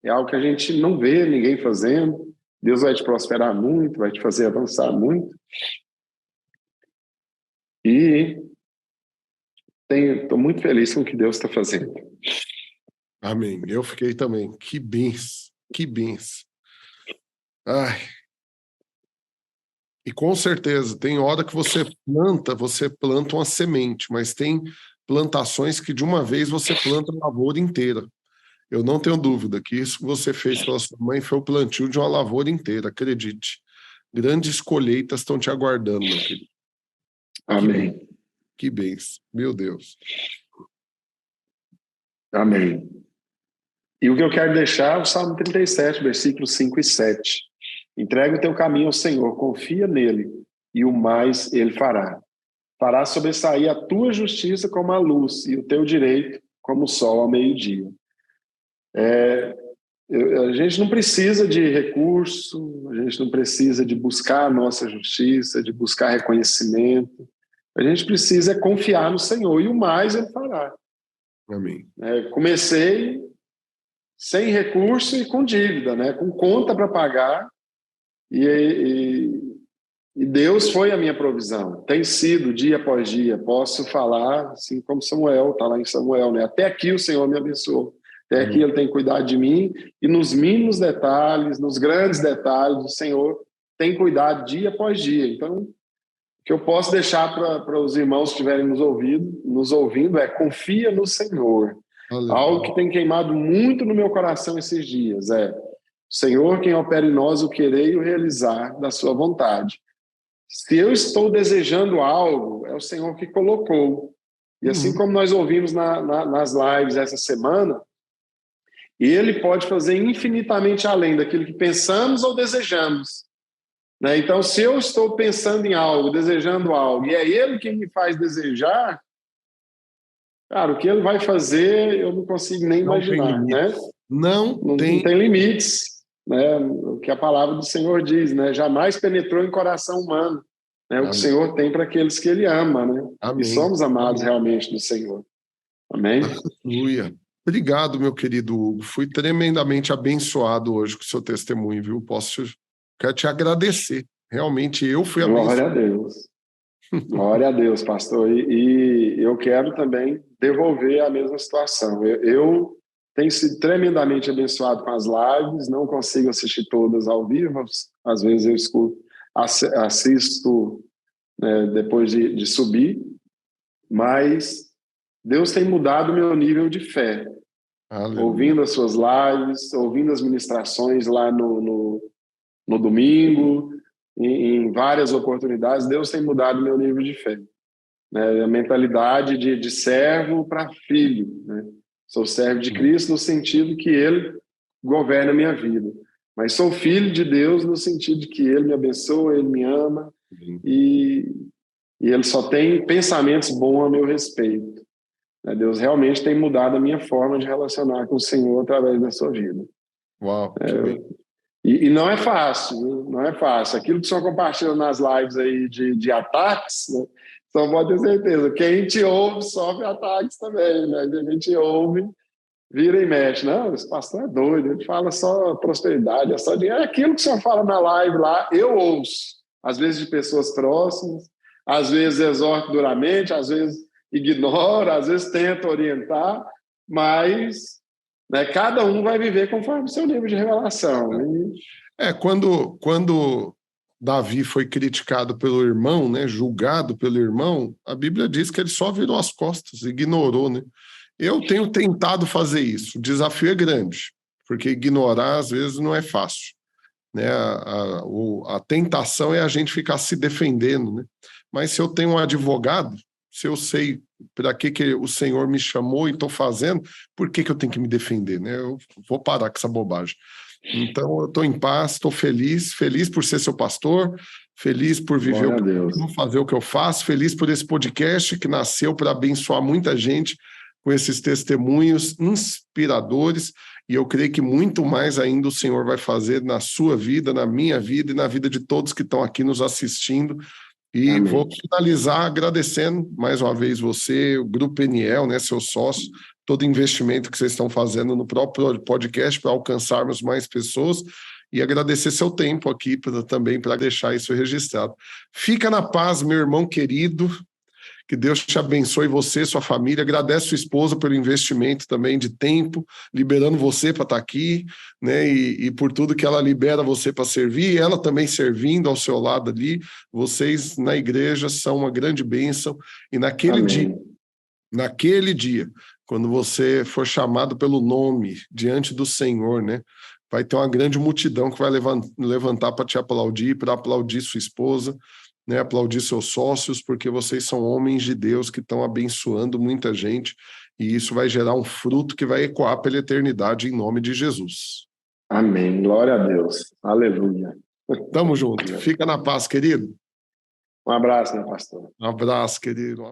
é algo que a gente não vê ninguém fazendo. Deus vai te prosperar muito, vai te fazer avançar muito. E estou muito feliz com o que Deus está fazendo. Amém. Eu fiquei também. Que bênção. Que bênção. Ai. E com certeza, tem hora que você planta uma semente, mas tem plantações que de uma vez você planta a lavoura inteira. Eu não tenho dúvida que isso que você fez pela sua mãe foi o plantio de uma lavoura inteira, acredite. Grandes colheitas estão te aguardando, meu querido. Amém. Que bênção, meu Deus. Amém. E o que eu quero deixar é o Salmo 37, versículos 5 e 7. Entrega o teu caminho ao Senhor, confia nele, e o mais ele fará. Fará sobressair a tua justiça como a luz, e o teu direito como o sol ao meio-dia. A gente não precisa de recurso, a gente não precisa de buscar a nossa justiça, de buscar reconhecimento. A gente precisa confiar no Senhor, e o mais ele fará. Amém. Comecei sem recurso e com dívida, né? Com conta para pagar, e Deus foi a minha provisão. Tem sido dia após dia. Posso falar, assim como Samuel, está lá em Samuel, né? Até aqui o Senhor me abençoou. Até aqui Ele tem cuidado de mim, e nos mínimos detalhes, nos grandes detalhes, o Senhor tem cuidado dia após dia. Então, o que eu posso deixar para os irmãos que estiverem nos ouvindo é: confia no Senhor. Aleluia. Algo que tem queimado muito no meu coração esses dias é: Senhor, quem opera em nós o querer e o realizar da sua vontade. Se eu estou desejando algo, é o Senhor que colocou. E assim como nós ouvimos nas lives essa semana, Ele pode fazer infinitamente além daquilo que pensamos ou desejamos. Né? Então, se eu estou pensando em algo, desejando algo, e é Ele quem me faz desejar, cara, o que Ele vai fazer eu não consigo nem imaginar. Né? Não tem limites. Né? O que a palavra do Senhor diz, né? Jamais penetrou em coração humano, né? O que o Senhor tem para aqueles que Ele ama, né? E somos amados realmente do Senhor. Amém? Aleluia. Obrigado, meu querido Hugo. Fui tremendamente abençoado hoje com o seu testemunho, viu? Quero te agradecer. Realmente eu fui abençoado. Glória a Deus. Glória a Deus, pastor. E eu quero também devolver a mesma situação. Eu tenho sido tremendamente abençoado com as lives, não consigo assistir todas ao vivo, às vezes eu assisto depois de subir, mas Deus tem mudado o meu nível de fé. Aleluia. Ouvindo as suas lives, ouvindo as ministrações lá no domingo, em várias oportunidades, Deus tem mudado o meu nível de fé. A mentalidade de servo para filho, né? Sou servo de Cristo no sentido que Ele governa a minha vida. Mas sou filho de Deus no sentido de que Ele me abençoa, Ele me ama, e Ele só tem pensamentos bons a meu respeito. Deus realmente tem mudado a minha forma de relacionar com o Senhor através da sua vida. Uau! E não é fácil, não é fácil. Aquilo que o senhor compartilha nas lives aí de ataques, né? Só pode ter certeza, quem te ouve sofre ataques também, né? A gente ouve, vira e mexe. Não, esse pastor é doido, ele fala só prosperidade, é só dinheiro. É aquilo que o senhor fala na live lá, eu ouço. Às vezes de pessoas próximas, às vezes exorto duramente, às vezes ignoro, às vezes tento orientar, mas cada um vai viver conforme o seu nível de revelação. Quando Davi foi criticado pelo irmão, né, julgado pelo irmão, a Bíblia diz que ele só virou as costas, ignorou, né? Eu tenho tentado fazer isso. O desafio é grande, porque ignorar às vezes não é fácil, né? A tentação é a gente ficar se defendendo, né? Mas se eu tenho um advogado, se eu sei para que o Senhor me chamou e estou fazendo, por que eu tenho que me defender, né? Eu vou parar com essa bobagem. Então, eu estou em paz, estou feliz por ser seu pastor, feliz por viver o que eu fazer o que eu faço, feliz por esse podcast que nasceu para abençoar muita gente com esses testemunhos inspiradores, e eu creio que muito mais ainda o Senhor vai fazer na sua vida, na minha vida e na vida de todos que estão aqui nos assistindo. E amém. Vou finalizar agradecendo mais uma vez você, o Grupo Peniel, né, seu sócio, todo investimento que vocês estão fazendo no próprio podcast para alcançarmos mais pessoas, e agradecer seu tempo aqui também para deixar isso registrado. Fica na paz, meu irmão querido, Que Deus te abençoe, você, sua família. Agradece sua esposa pelo investimento também de tempo, liberando você para estar aqui, né? E por tudo que ela libera você para servir, e ela também servindo ao seu lado ali. Vocês na igreja são uma grande bênção. E naquele dia, quando você for chamado pelo nome diante do Senhor, né? Vai ter uma grande multidão que vai levantar para te aplaudir, para aplaudir sua esposa, né? Aplaudir seus sócios, porque vocês são homens de Deus que estão abençoando muita gente, e isso vai gerar um fruto que vai ecoar pela eternidade em nome de Jesus. Amém. Glória a Deus. Aleluia. Tamo junto. Fica na paz, querido. Um abraço, meu pastor. Um abraço, querido.